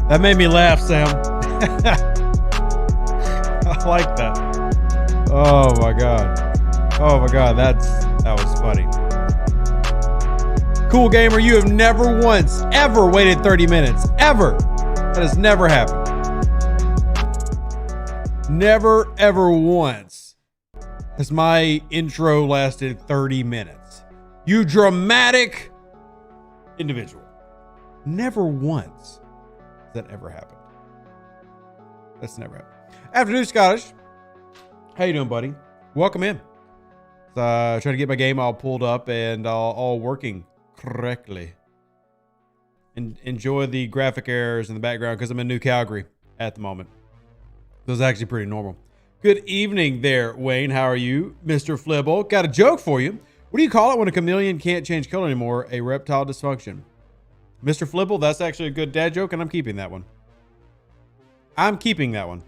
That made me laugh, Sam. I like that. Oh my God. Oh my God. That was funny. Cool gamer, you have never once, ever waited 30 minutes. Ever. That has never happened. Never, ever once has my intro lasted 30 minutes. You dramatic individual. Never once has that ever happened. That's never happened. Afternoon, Scottish. How you doing, buddy? Welcome in. Trying to get my game all pulled up and all working correctly. And enjoy the graphic errors in the background because I'm in New Calgary at the moment. So it's actually pretty normal. Good evening there, Wayne. How are you, Mr. Flibble? Got a joke for you. What do you call it when a chameleon can't change color anymore? A reptile dysfunction. Mr. Flibble, that's actually a good dad joke, and I'm keeping that one. I'm keeping that one.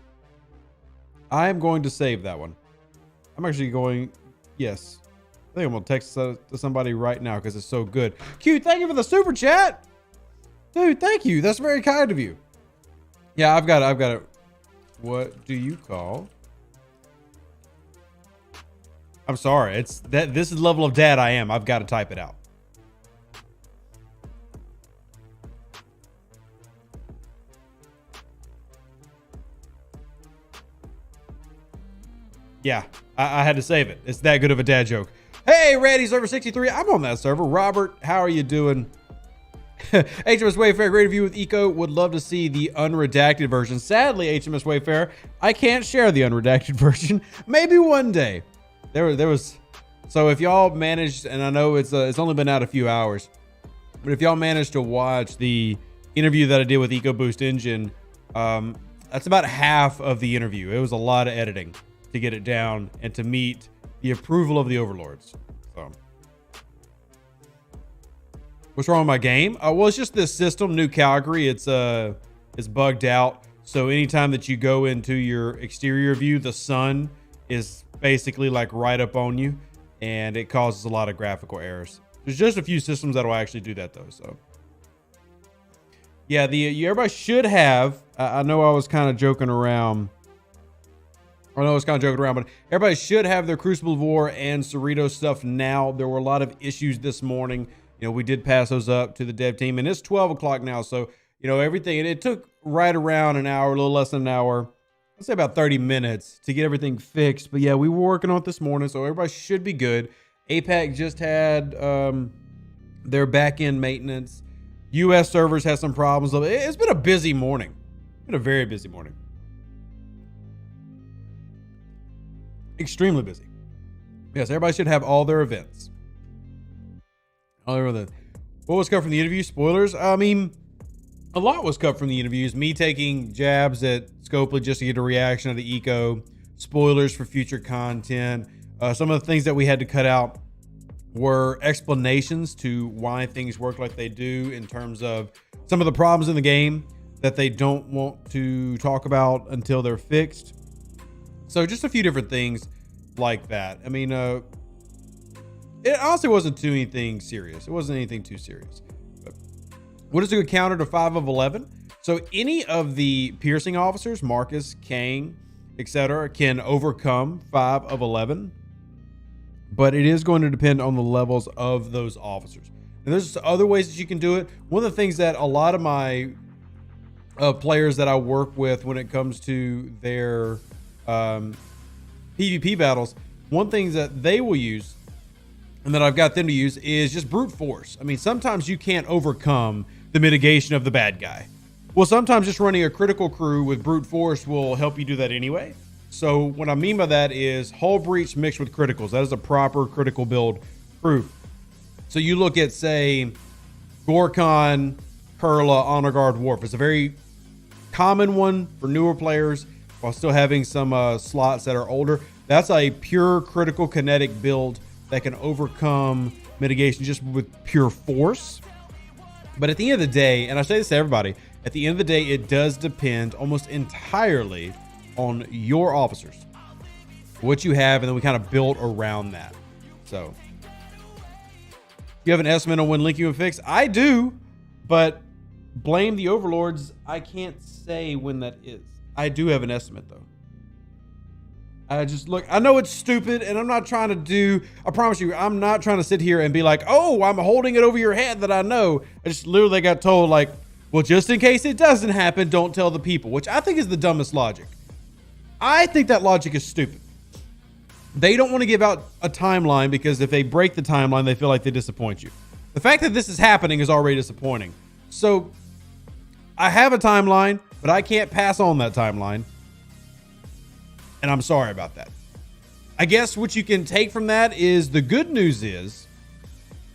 I am going to save that one. I'm actually going, yes. I think I'm going to text to somebody right now because it's so good. Q, thank you for the super chat. Dude, thank you. That's very kind of you. Yeah, I've got it. What do you call? I'm sorry. It's that this is the level of dad I am. I've got to type it out. Yeah, I had to save it. It's that good of a dad joke. Hey, Randy, server 63. I'm on that server. Robert, how are you doing? HMS Wayfair, great review with Eco. Would love to see the unredacted version. Sadly, HMS Wayfair, I can't share the unredacted version. Maybe one day. There was. So if y'all managed, and I know it's only been out a few hours, but if y'all managed to watch the interview that I did with EcoBoost Engine, that's about half of the interview. It was a lot of editing to get it down and to meet the approval of the overlords. So. What's wrong with my game? Well, it's just this system, New Calgary. It's bugged out. So anytime that you go into your exterior view, the sun is basically like right up on you, and it causes a lot of graphical errors. There's just a few systems that will actually do that though. So yeah, everybody should have. I know I was kind of joking around. But everybody should have their Crucible of War and Cerritos stuff now. There were a lot of issues this morning. You know, we did pass those up to the dev team, and it's 12 o'clock now. So, you know, everything, and it took right around an hour, a little less than an hour. Let's say about 30 minutes to get everything fixed. But yeah, we were working on it this morning, so everybody should be good. APAC just had their back-end maintenance. US servers had some problems. It's been a busy morning. It's been a very busy morning. Extremely busy. Yes, everybody should have all their events. What was cut from the interview? Spoilers? I mean, a lot was cut from the interviews. Me taking jabs at Scopely just to get a reaction of the Eco. Spoilers for future content. Some of the things that we had to cut out were explanations to why things work like they do in terms of some of the problems in the game that they don't want to talk about until they're fixed. So just a few different things like that. I mean, it honestly wasn't too anything serious. It wasn't anything too serious. But what is a good counter to 5 of 11? So any of the piercing officers, Marcus, Kang, etc., can overcome 5 of 11. But it is going to depend on the levels of those officers. And there's other ways that you can do it. One of the things that a lot of my players that I work with when it comes to their PvP battles, one thing that they will use and that I've got them to use is just brute force. I mean, sometimes you can't overcome the mitigation of the bad guy. Well, sometimes just running a critical crew with brute force will help you do that anyway. So what I mean by that is hull breach mixed with criticals. That is a proper critical build crew. So you look at, say, Gorkon, Kurla, Honor Guard, Worf. It's a very common one for newer players while still having some slots that are older. That's a pure critical kinetic build that can overcome mitigation just with pure force. But at the end of the day, and I say this to everybody, at the end of the day, it does depend almost entirely on your officers, what you have, and then we kind of build around that. So you have an estimate on when Link you would fix? I do, but blame the overlords. I can't say when that is. I do have an estimate though. I know it's stupid and I'm not trying to I promise you, I'm not trying to sit here and be like, oh, I'm holding it over your head that I know. I just literally got told like, well, just in case it doesn't happen, don't tell the people, which I think is the dumbest logic. I think that logic is stupid. They don't want to give out a timeline because if they break the timeline, they feel like they disappoint you. The fact that this is happening is already disappointing. So I have a timeline, but I can't pass on that timeline. And I'm sorry about that. I guess what you can take from that is the good news is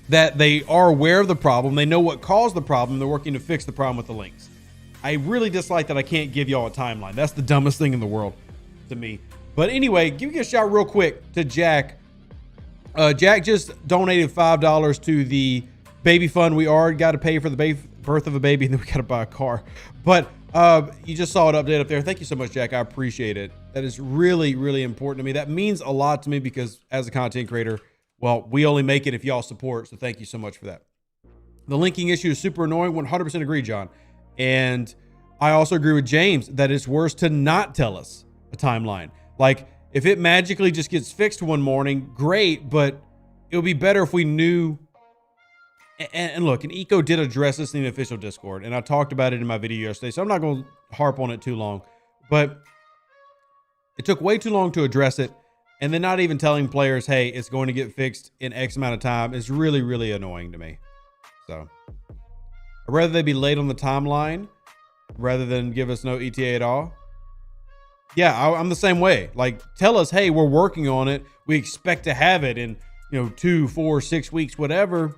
that they are aware of the problem. They know what caused the problem. They're working to fix the problem with the links. I really dislike that I can't give y'all a timeline. That's the dumbest thing in the world to me. But anyway, give me a shout real quick to Jack. Jack just donated $5 to the baby fund. We already got to pay for the birth of a baby, and then we got to buy a car. But you just saw an update up there. Thank you so much, Jack. I appreciate it. That is really, really important to me. That means a lot to me because as a content creator, well, we only make it if y'all support. So thank you so much for that. The linking issue is super annoying. 100% agree, John. And I also agree with James that it's worse to not tell us a timeline. Like if it magically just gets fixed one morning, great, but it would be better if we knew. And look, and Eco did address this in the official Discord, and I talked about it in my video yesterday, so I'm not going to harp on it too long. But it took way too long to address it, and then not even telling players, hey, it's going to get fixed in X amount of time is really, really annoying to me. So I'd rather they be late on the timeline rather than give us no ETA at all. Yeah, I'm the same way. Like, tell us, hey, we're working on it. We expect to have it in, 2, 4, 6 weeks, whatever.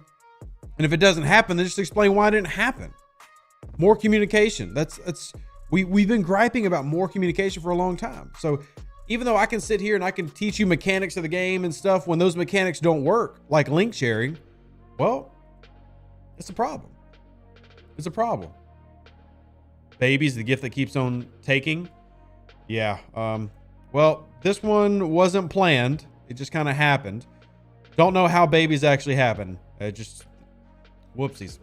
And if it doesn't happen, then just explain why it didn't happen. More communication. We've been griping about more communication for a long time. So even though I can sit here and I can teach you mechanics of the game and stuff, when those mechanics don't work, like link sharing, well, it's a problem. It's a problem. Baby's the gift that keeps on taking. Yeah. Well, this one wasn't planned. It just kind of happened. Don't know how babies actually happen. Just whoopsies.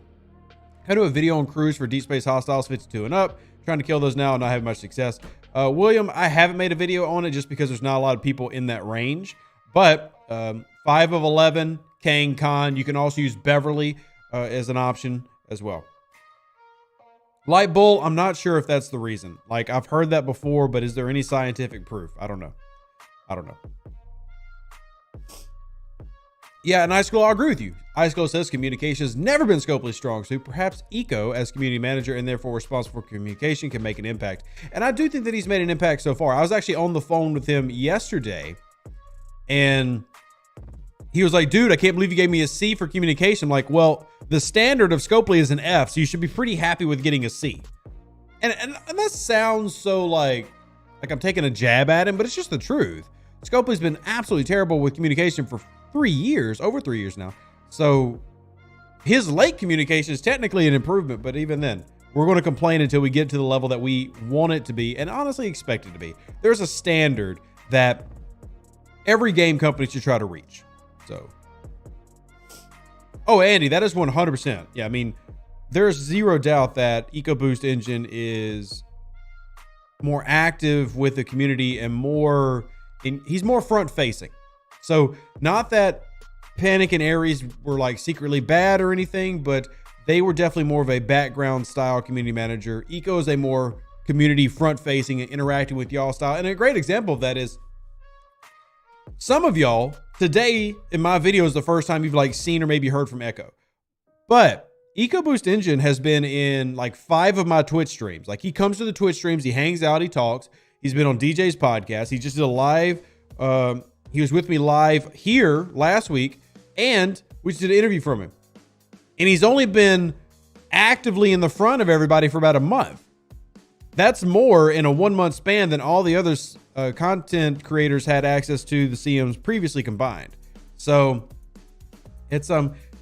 I do a video on crews for Deep Space Hostiles 52 and up. Trying to kill those now and not having much success. William, I haven't made a video on it just because there's not a lot of people in that range. But 5 of 11, Kang, Khan. You can also use Beverly as an option as well. Light Bull, I'm not sure if that's the reason. Like, I've heard that before, but is there any scientific proof? I don't know. Yeah, and iSchool, I agree with you. iSchool says communication has never been Scopely's strong suit. Perhaps Eco, as community manager and therefore responsible for communication, can make an impact. And I do think that he's made an impact so far. I was actually on the phone with him yesterday, and he was like, dude, I can't believe you gave me a C for communication. I'm like, well, the standard of Scopely is an F, so you should be pretty happy with getting a C. And that sounds so like I'm taking a jab at him, but it's just the truth. Scopely's been absolutely terrible with communication for over 3 years now. So his late communication is technically an improvement, but even then, we're going to complain until we get to the level that we want it to be and honestly expect it to be. There's a standard that every game company should try to reach. So, oh, Andy, that is 100%. Yeah, I mean, there's zero doubt that EcoBoost Engine is more active with the community and he's more front facing. So not that Panic and Ares were like secretly bad or anything, but they were definitely more of a background style community manager. Eco is a more community front facing and interacting with y'all style. And a great example of that is some of y'all today in my video is the first time you've like seen or maybe heard from Echo, but EcoBoost Engine has been in like 5 of my Twitch streams. Like he comes to the Twitch streams, he hangs out, he talks. He's been on DJ's podcast. He just did a live, he was with me live here last week, and we just did an interview from him. And he's only been actively in the front of everybody for about a month. That's more in a 1 month span than all the other content creators had access to the CMs previously combined. So it's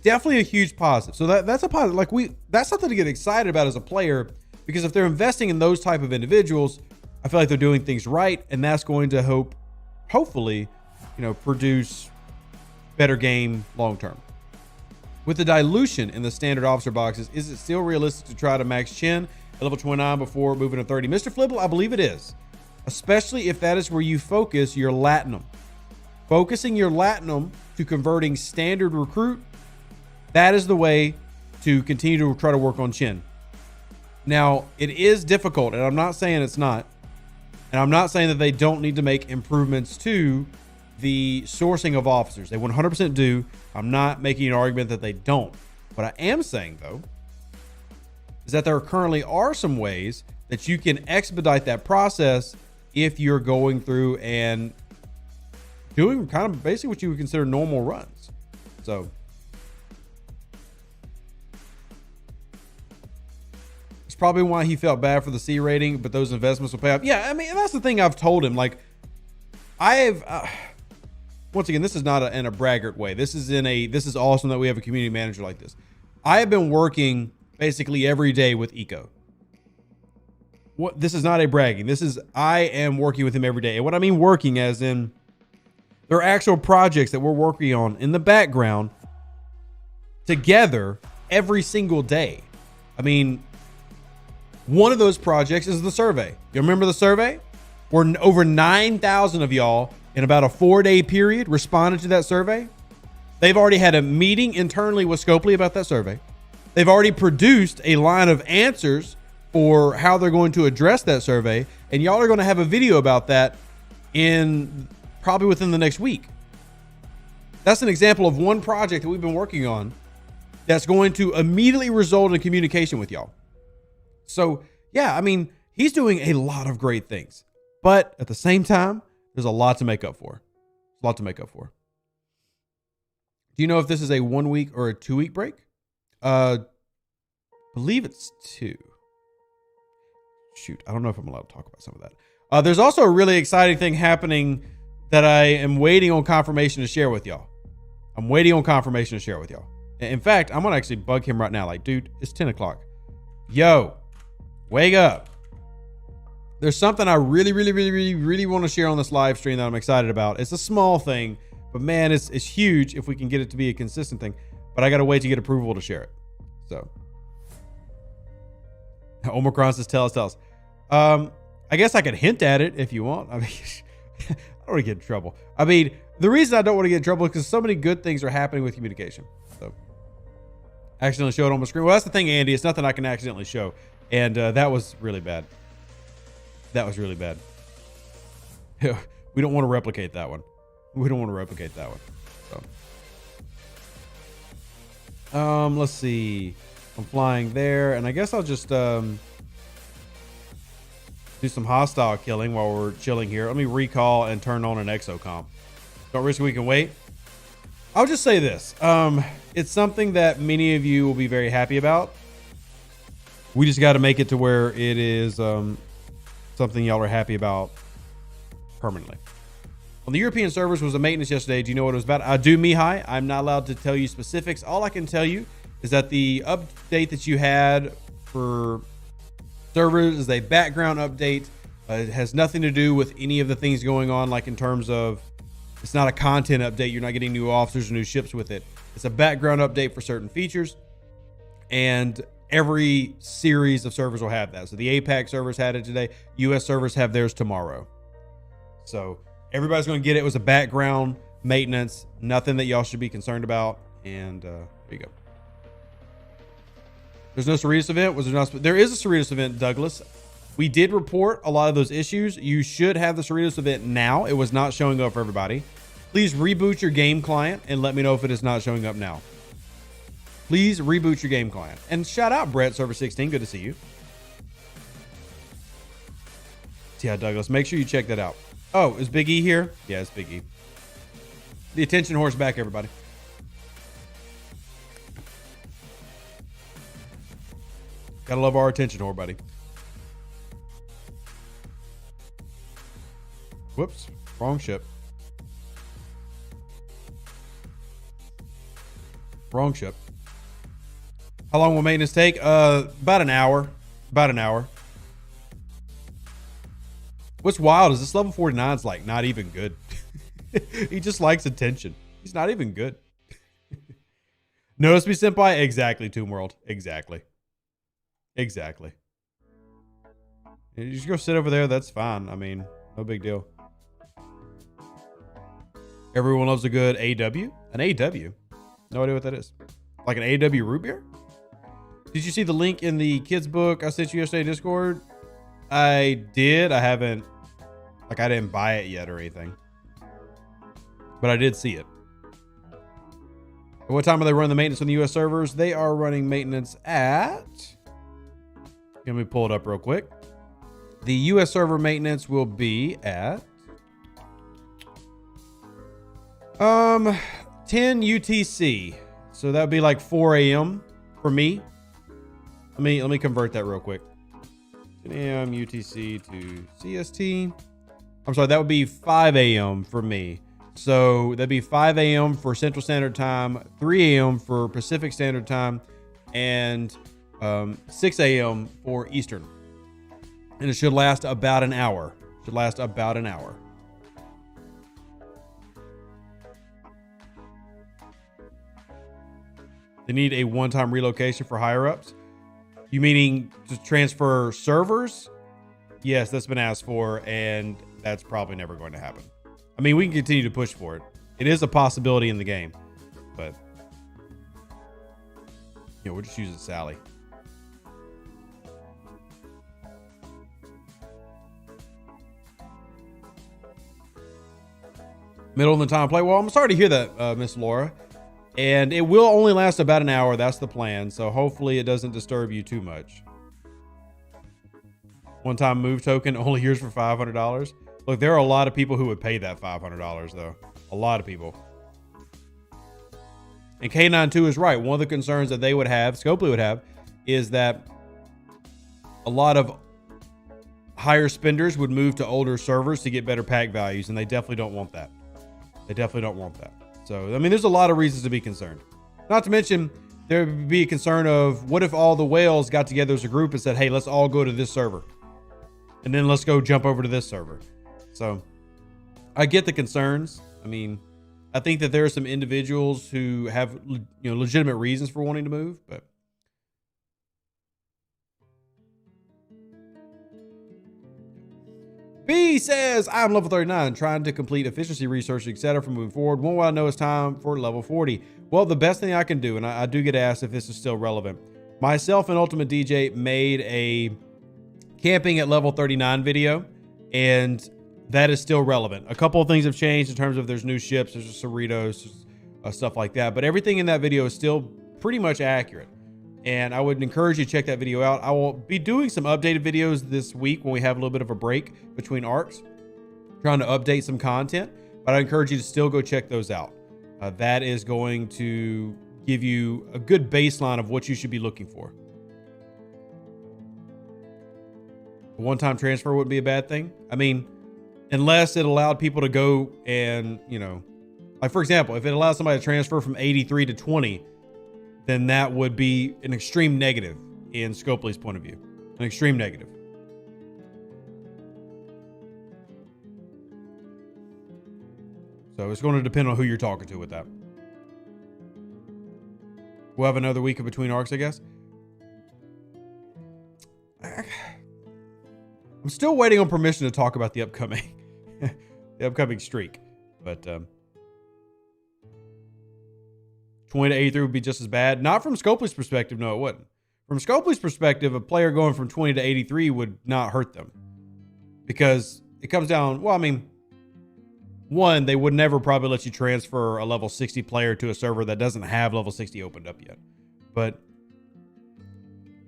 definitely a huge positive. So that's a positive. Like that's something to get excited about as a player, because if they're investing in those type of individuals, I feel like they're doing things right, and that's going to hopefully, produce better game long term. With the dilution in the standard officer boxes, is it still realistic to try to max chin at level 29 before moving to 30? Mr. Flibble, I believe it is, especially if that is where you focus your latinum. Focusing your latinum to converting standard recruit, that is the way to continue to try to work on chin. Now, it is difficult, and I'm not saying it's not, and I'm not saying that they don't need to make improvements to the sourcing of officers. They 100% do. I'm not making an argument that they don't. What I am saying, though, is that there currently are some ways that you can expedite that process if you're going through and doing kind of basically what you would consider normal runs. So it's probably why he felt bad for the C rating, but those investments will pay off. Yeah, I mean, that's the thing I've told him. Like, I've once again, this is not in a braggart way. This is awesome that we have a community manager like this. I have been working basically every day with Eco. This is not a bragging. I am working with him every day. And what I mean working as in there are actual projects that we're working on in the background together every single day. I mean, one of those projects is the survey. You remember the survey? Where over 9,000 of y'all in about a 4-day period responded to that survey. They've already had a meeting internally with Scopely about that survey. They've already produced a line of answers for how they're going to address that survey. And y'all are going to have a video about that in probably within the next week. That's an example of one project that we've been working on that's going to immediately result in communication with y'all. So yeah, I mean, he's doing a lot of great things, but at the same time, there's a lot to make up for. A lot to make up for. Do you know if this is a 1 week or a 2 week break? Believe it's 2. Shoot, I don't know if I'm allowed to talk about some of that. There's also a really exciting thing happening that I am waiting on confirmation to share with y'all. In fact, I'm going to actually bug him right now. Like, dude, it's 10 o'clock. Yo, wake up. There's something I really want to share on this live stream that I'm excited about. It's a small thing, but man, it's huge if we can get it to be a consistent thing. But I got to wait to get approval to share it. So, Omicron says, tell us. I guess I could hint at it if you want. I mean, I don't want to get in trouble. I mean, the reason I don't want to get in trouble is because so many good things are happening with communication. So, accidentally show it on my screen. Well, that's the thing, Andy. It's nothing I can accidentally show. And that was really bad. We don't want to replicate that one. So, let's see. I'm flying there, and I guess I'll just do some hostile killing while we're chilling here. Let me recall and turn on an exocomp. Don't risk we can wait. I'll just say this. It's something that many of you will be very happy about. We just got to make it to where it is something y'all are happy about permanently. On the European servers was a maintenance yesterday. Do you know what it was about? I do, Mihai. I'm not allowed to tell you specifics. All I can tell you is that the update that you had for servers is a background update. It has nothing to do with any of the things going on, like in terms of, it's not a content update. You're not getting new officers or new ships with it. It's a background update for certain features, and every series of servers will have that. So the APAC servers had it today. US servers have theirs tomorrow. So everybody's going to get it. It was a background maintenance, nothing that y'all should be concerned about. And there you go. There's no Cerritos event. Was there not? There is a Cerritos event, Douglas. We did report a lot of those issues. You should have the Cerritos event now. It was not showing up for everybody. Please reboot your game client and let me know if it is not showing up now. Please reboot your game client. And shout out Brett, server 16. Good to see you. Yeah, Douglas, make sure you check that out. Oh, is Big E here? Yeah, it's Big E. The attention horse back, everybody. Gotta love our attention whore, buddy. Whoops, wrong ship. Wrong ship. How long will maintenance take? About an hour. What's wild is this level 49 is like not even good. He just likes attention. He's not even good. Notice me, senpai? Exactly, Tomb World. Exactly. Exactly. You just go sit over there. That's fine. I mean, no big deal. Everyone loves a good AW? An AW? No idea what that is. Like an AW root beer? Did you see the link in the kids book I sent you yesterday Discord? I did. I haven't, like, I didn't buy it yet or anything. But I did see it. At what time are they running the maintenance on the US servers? They are running maintenance at... Let me pull it up real quick. The US server maintenance will be at 10 UTC. So that would be like 4 a.m. for me. Let me convert that real quick. 10 a.m. UTC to CST. I'm sorry, that would be 5 a.m. for me. So that'd be 5 a.m. for Central Standard Time, 3 a.m. for Pacific Standard Time, and 6 a.m. for Eastern. And it should last about an hour. Should last about an hour. They need a one-time relocation for higher-ups. You meaning to transfer servers? Yes, that's been asked for, and that's probably never going to happen. I mean, we can continue to push for it. It is a possibility in the game, but we're just using Sally. Middle of the time play. Well, I'm sorry to hear that, Miss Laura. And it will only last about an hour. That's the plan. So hopefully it doesn't disturb you too much. One-time move token only yours for $500. Look, there are a lot of people who would pay that $500 though. A lot of people. And K92 is right. One of the concerns that they would have, Scopely would have, is that a lot of higher spenders would move to older servers to get better pack values, and they definitely don't want that. They definitely don't want that. So, I mean, there's a lot of reasons to be concerned. Not to mention, there would be a concern of what if all the whales got together as a group and said, hey, let's all go to this server. And then let's go jump over to this server. So, I get the concerns. I mean, I think that there are some individuals who have, legitimate reasons for wanting to move, but B says, I'm level 39, trying to complete efficiency research, etc. for moving forward. One way I know it's time for level 40. Well, the best thing I can do, and I do get asked if this is still relevant. Myself and Ultimate DJ made a camping at level 39 video, and that is still relevant. A couple of things have changed in terms of there's new ships, there's Cerritos, stuff like that. But everything in that video is still pretty much accurate. And I would encourage you to check that video out. I will be doing some updated videos this week when we have a little bit of a break between arcs, trying to update some content, but I encourage you to still go check those out. That is going to give you a good baseline of what you should be looking for. A one-time transfer wouldn't be a bad thing. I mean, unless it allowed people to go and, like for example, if it allows somebody to transfer from 83 to 20, then that would be an extreme negative in Scopely's point of view. An extreme negative. So it's going to depend on who you're talking to with that. We'll have another week of between arcs, I guess. I'm still waiting on permission to talk about the upcoming streak. But 20 to 83 would be just as bad. Not from Scopely's perspective, no, it wouldn't. From Scopely's perspective, a player going from 20 to 83 would not hurt them. Because it comes down, well, I mean, one, they would never probably let you transfer a level 60 player to a server that doesn't have level 60 opened up yet. But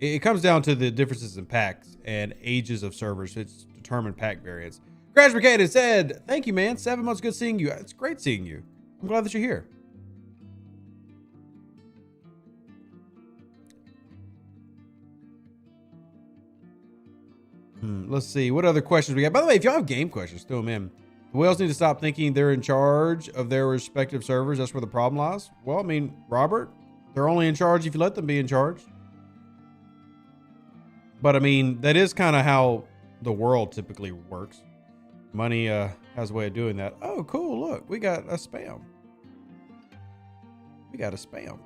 it comes down to the differences in packs and ages of servers. It's determined pack variants. Crash McCann said, thank you, man. 7 months, good seeing you. It's great seeing you. I'm glad that you're here. Let's see. What other questions we got? By the way, if y'all have game questions, throw them in. The whales need to stop thinking they're in charge of their respective servers. That's where the problem lies. Well, I mean, Robert, they're only in charge if you let them be in charge. But I mean, that is kind of how the world typically works. Money has a way of doing that. Oh, cool. Look, we got a spam. We got a spam.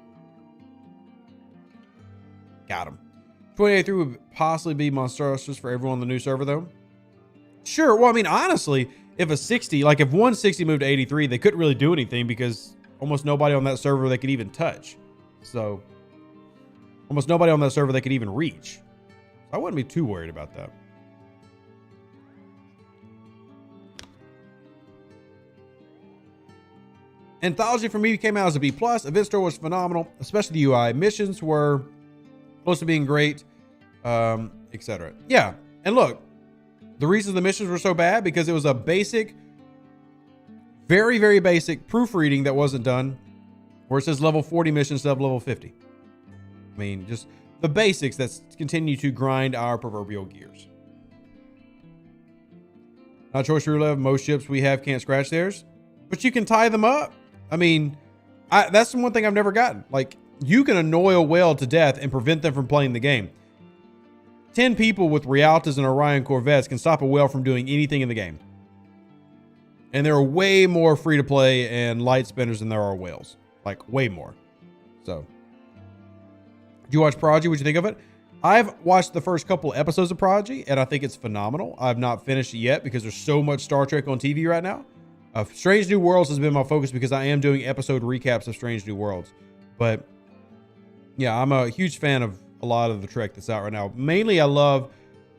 Got him. 2083 would possibly be monstrous for everyone on the new server, though. Sure. Well, I mean, honestly, if 160 moved to 83, they couldn't really do anything because almost nobody on that server they could even touch. So, almost nobody on that server they could even reach. I wouldn't be too worried about that. Anthology for me came out as a B+. Event Store was phenomenal, especially the UI. Missions were close to being great, etc. Yeah, and look, the reason the missions were so bad because it was a basic, very, very basic proofreading that wasn't done, where it says level 40 missions instead of level 50. I mean, just the basics that continue to grind our proverbial gears. Not choice roulette. Most ships we have can't scratch theirs, but you can tie them up. I mean, that's the one thing I've never gotten. Like, you can annoy a whale to death and prevent them from playing the game. 10 people with Rialtas and Orion Corvettes can stop a whale from doing anything in the game. And there are way more free-to-play and light spinners than there are whales. Like, way more. So, did you watch Prodigy? What'd you think of it? I've watched the first couple episodes of Prodigy, and I think it's phenomenal. I've not finished it yet because there's so much Star Trek on TV right now. Strange New Worlds has been my focus because I am doing episode recaps of Strange New Worlds. But yeah, I'm a huge fan of a lot of the Trek that's out right now. Mainly, I love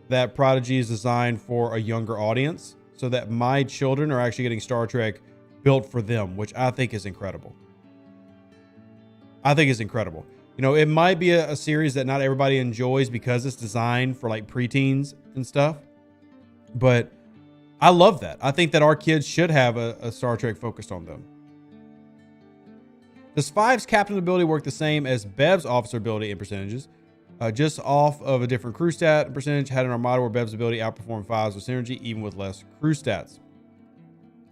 that Prodigy is designed for a younger audience so that my children are actually getting Star Trek built for them, which I think is incredible. I think it's incredible. You know, it might be a series that not everybody enjoys because it's designed for like preteens and stuff. But I love that. I think that our kids should have a Star Trek focused on them. Does 5's captain ability work the same as Bev's officer ability in percentages? Just off of a different crew stat and percentage, had an Armada where Bev's ability outperformed 5's with synergy, even with less crew stats.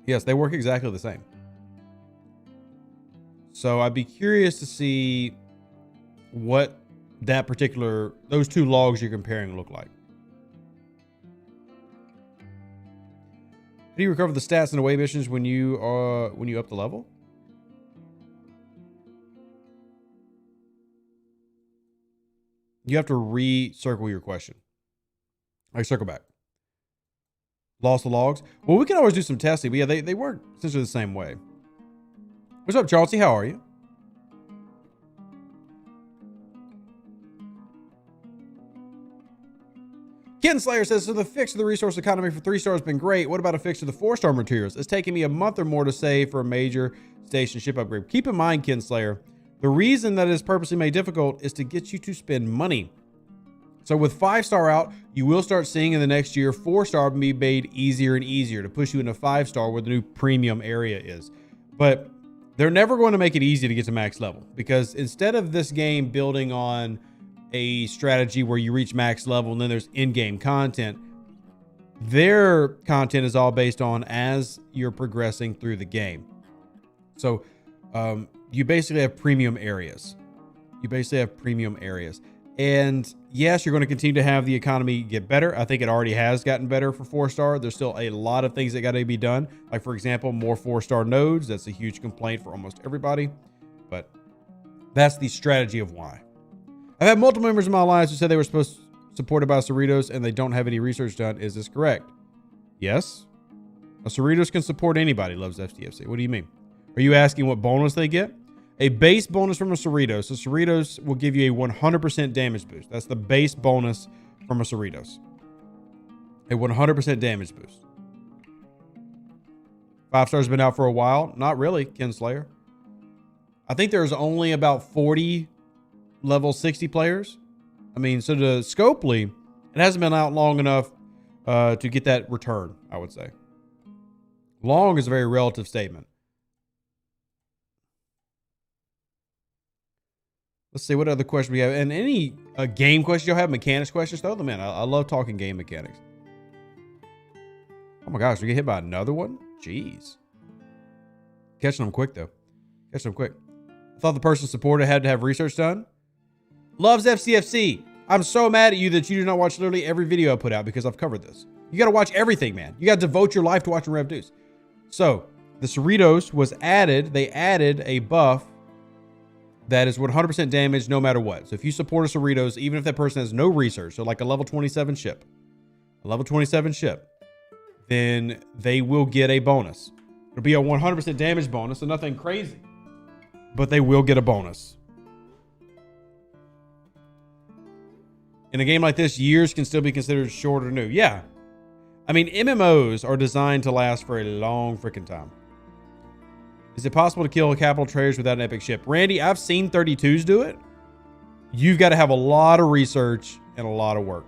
Yes, they work exactly the same. So I'd be curious to see what those two logs you're comparing look like. Do you recover the stats in away missions when you up the level? You have to re-circle your question. All right, circle back. Lost the logs? Well, we can always do some testing, but yeah, they work essentially the same way. What's up, Chauncey? How are you? Ken Slayer says, so the fix to the resource economy for 3 stars has been great. What about a fix to the 4-star materials? It's taking me a month or more to save for a major station ship upgrade. Keep in mind, Ken Slayer, the reason that it is purposely made difficult is to get you to spend money. So with 5-star out, you will start seeing in the next year 4-star be made easier and easier to push you into 5-star where the new premium area is. But they're never going to make it easy to get to max level because instead of this game building on a strategy where you reach max level and then there's in-game content, their content is all based on as you're progressing through the game. So you basically have premium areas. And yes, you're going to continue to have the economy get better. I think it already has gotten better for 4-star. There's still a lot of things that got to be done. Like, for example, more 4-star nodes. That's a huge complaint for almost everybody. But that's the strategy of why. I've had multiple members of my alliance who said they were supported by Cerritos and they don't have any research done. Is this correct? Yes. A Cerritos can support anybody loves STFC. What do you mean? Are you asking what bonus they get? A base bonus from a Cerritos. So Cerritos will give you a 100% damage boost. That's the base bonus from a Cerritos. A 100% damage boost. 5-star's been out for a while. Not really, Ken Slayer. I think there's only about 40 level 60 players. I mean, so to Scopely, it hasn't been out long enough to get that return, I would say. Long is a very relative statement. Let's see what other question we have. And any game questions y'all have, mechanics questions, throw them in. I love talking game mechanics. Oh my gosh, we get hit by another one? Jeez. Catching them quick, though. Catching them quick. I thought the person supported had to have research done. Loves FCFC. I'm so mad at you that you do not watch literally every video I put out because I've covered this. You got to watch everything, man. You got to devote your life to watching Rev Deuce. So, the Cerritos was added. They added a buff that is 100% damage no matter what. So if you support a Cerritos, even if that person has no research, so like a level 27 ship, then they will get a bonus. It'll be a 100% damage bonus, so nothing crazy, but they will get a bonus. In a game like this, years can still be considered short or new. Yeah. I mean, MMOs are designed to last for a long freaking time. Is it possible to kill capital traders without an epic ship? Randy, I've seen 32s do it. You've got to have a lot of research and a lot of work.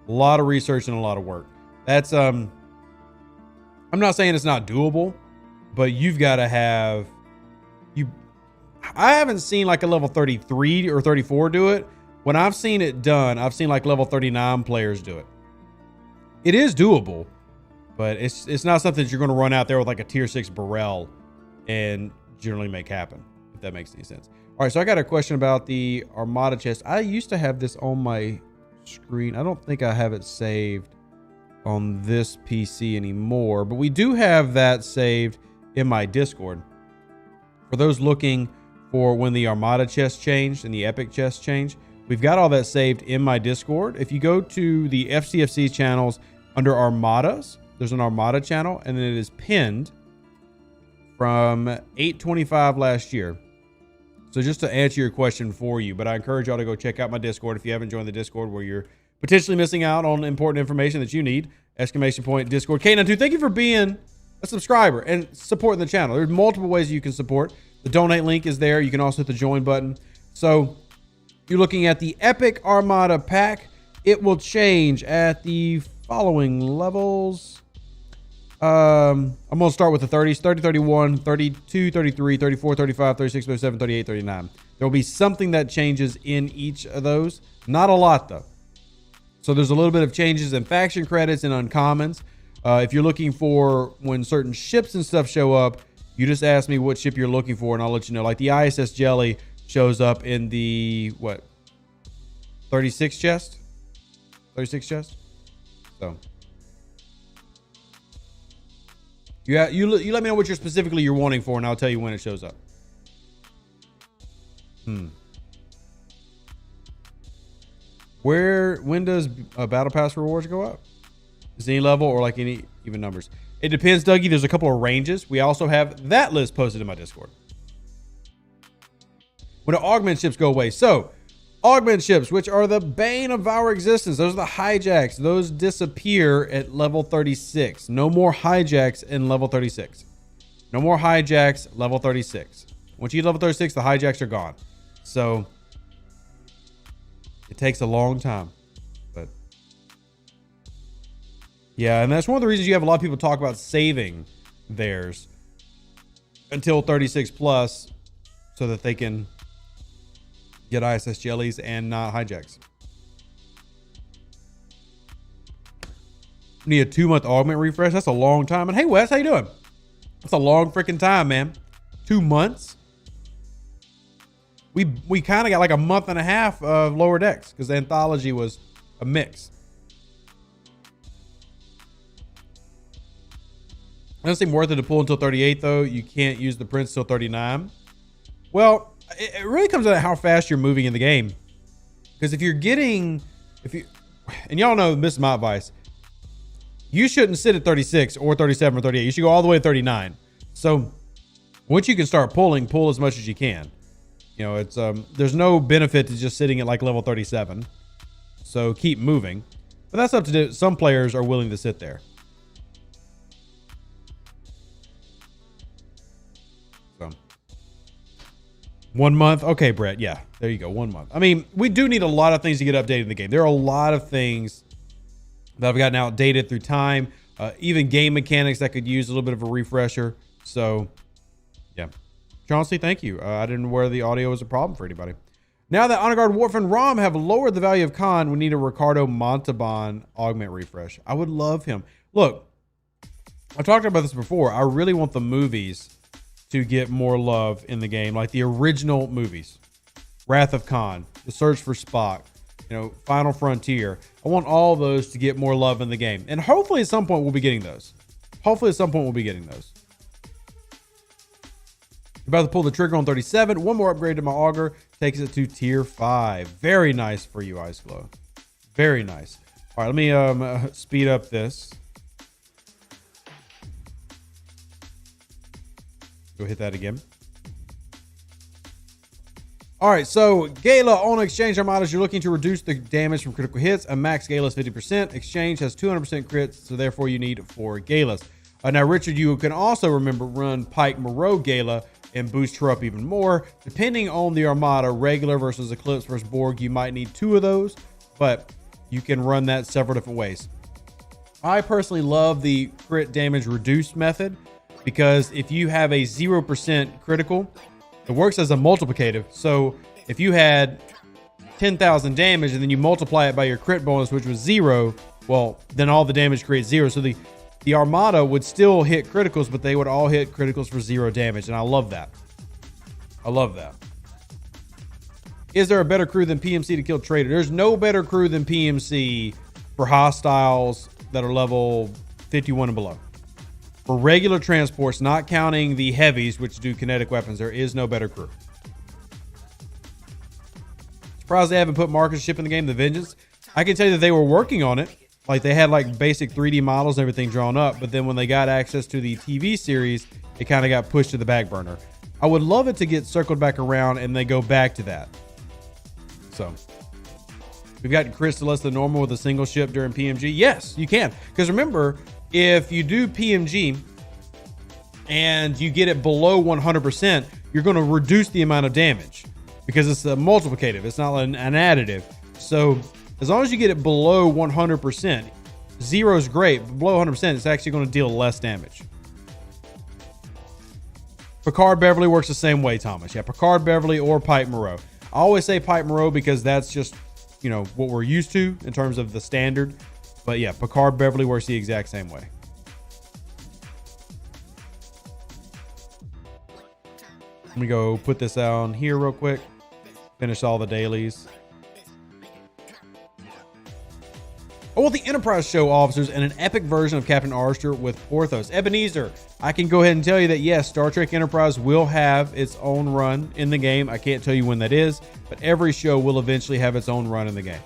A lot of research and a lot of work. That's, I'm not saying it's not doable, but you've got to have, I haven't seen like a level 33 or 34 do it. When I've seen it done, I've seen like level 39 players do it. It is doable, but it's not something that you're going to run out there with like a tier 6 Burrell and generally make happen, if that makes any sense. All right, so I got a question about the Armada chest. I used to have this on my screen. I don't think I have it saved on this PC anymore, but we do have that saved in my Discord. For those looking for when the Armada chest changed and the Epic chest changed, we've got all that saved in my Discord. If you go to the STFC channels under Armadas, there's an Armada channel, and then it is pinned from 8/25 last year. So just to answer your question for you, but I encourage y'all to go check out my Discord if you haven't joined the Discord, where you're potentially missing out on important information that you need. !Discord. K92, thank you for being a subscriber and supporting the channel. There's multiple ways you can support. The donate link is there. You can also hit the join button. So you're looking at the Epic Armada pack. It will change at the following levels. I'm going to start with the 30s, 30, 31, 32, 33, 34, 35, 36, 37, 38, 39. There will be something that changes in each of those. Not a lot, though. So there's a little bit of changes in faction credits and uncommons. If you're looking for when certain ships and stuff show up, you just ask me what ship you're looking for, and I'll let you know. Like the ISS Jelly shows up in the, 36 chest? 36 chest? So you let me know what you're wanting for, and I'll tell you when it shows up. When does Battle Pass rewards go up? Is any level or like any even numbers? It depends, Dougie. There's a couple of ranges. We also have that list posted in my Discord. When the augment ships go away. So augment ships, which are the bane of our existence. Those are the hijacks. Those disappear at level 36. No more hijacks in level 36. No more hijacks, level 36. Once you get level 36, the hijacks are gone. So it takes a long time. But yeah, and that's one of the reasons you have a lot of people talk about saving theirs until 36 plus so that they can get ISS jellies and not hijacks. Need a 2-month augment refresh. That's a long time. And hey, Wes, how you doing? That's a long freaking time, man. 2 months. We kind of got like a month and a half of lower decks because the anthology was a mix. It doesn't seem worth it to pull until 38 though. You can't use the prince till 39. Well, it really comes down to how fast you're moving in the game. Because and y'all know this is my advice. You shouldn't sit at 36 or 37 or 38. You should go all the way to 39. So once you can start pulling, pull as much as you can. You know, it's there's no benefit to just sitting at like level 37. So keep moving. But that's up to some players are willing to sit there. So 1 month. Okay, Brett. Yeah, there you go. 1 month. I mean, we do need a lot of things to get updated in the game. There are a lot of things that have gotten outdated through time. Even game mechanics that could use a little bit of a refresher. So, yeah. Chauncey, thank you. I didn't know where the audio was a problem for anybody. Now that Honor Guard Warf and Rom have lowered the value of Khan, we need a Ricardo Montalban augment refresh. I would love him. Look, I talked about this before. I really want the movies to get more love in the game, like the original movies. Wrath of Khan, The Search for Spock, you know, Final Frontier. I want all those to get more love in the game. And hopefully at some point we'll be getting those. It'd About to pull the trigger on 37. One more upgrade to my auger takes it to tier 5. Very nice for you, Ice Glow. Very nice. All right, let me speed up this. Go hit that again. All right, so Gala on Exchange Armadas, you're looking to reduce the damage from critical hits. A max Gala is 50%. Exchange has 200% crits, so therefore you need 4 Galas. Now, Richard, you can also remember run Pike Moreau Gala and boost her up even more. Depending on the Armada, regular versus Eclipse versus Borg, you might need 2 of those, but you can run that several different ways. I personally love the crit damage reduced method because if you have a 0% critical, it works as a multiplicative. So if you had 10,000 damage and then you multiply it by your crit bonus, which was 0, well, then all the damage creates 0. So the Armada would still hit criticals, but they would all hit criticals for 0 damage. And I love that. I love that. Is there a better crew than PMC to kill Trader? There's no better crew than PMC for hostiles that are level 51 and below. For regular transports, not counting the heavies, which do kinetic weapons, there is no better crew. Surprised they haven't put Marcus' ship in the game, the Vengeance. I can tell you that they were working on it. Like, they had like basic 3D models and everything drawn up, but then when they got access to the TV series, it kind of got pushed to the back burner. I would love it to get circled back around and they go back to that. So we've got crits to less than normal with a single ship during PMG. Yes, you can. Because remember, if you do PMG and you get it below 100%, you're going to reduce the amount of damage because it's a multiplicative. It's not an additive. So as long as you get it below 100%, 0 is great, but below 100%, it's actually going to deal less damage. Picard Beverly works the same way, Thomas. Yeah, Picard Beverly or Pipe Moreau. I always say Pipe Moreau because that's just, you know, what we're used to in terms of the standard. But yeah, Picard Beverly works the exact same way. Let me go put this on here real quick. Finish all the dailies. Oh, the Enterprise show officers and an epic version of Captain Arster with Porthos. Ebenezer, I can go ahead and tell you that yes, Star Trek Enterprise will have its own run in the game. I can't tell you when that is, but every show will eventually have its own run in the game.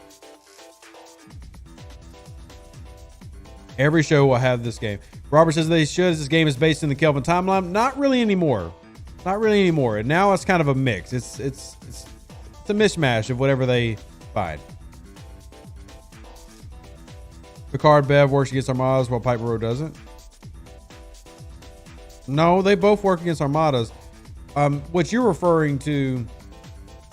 Every show will have this game. Robert says they should. This game is based in the Kelvin timeline. Not really anymore. Not really anymore. And now it's kind of a mix. It's a mishmash of whatever they find. Picard Bev works against Armadas while Pipe Moreau doesn't. No, they both work against Armadas. What you're referring to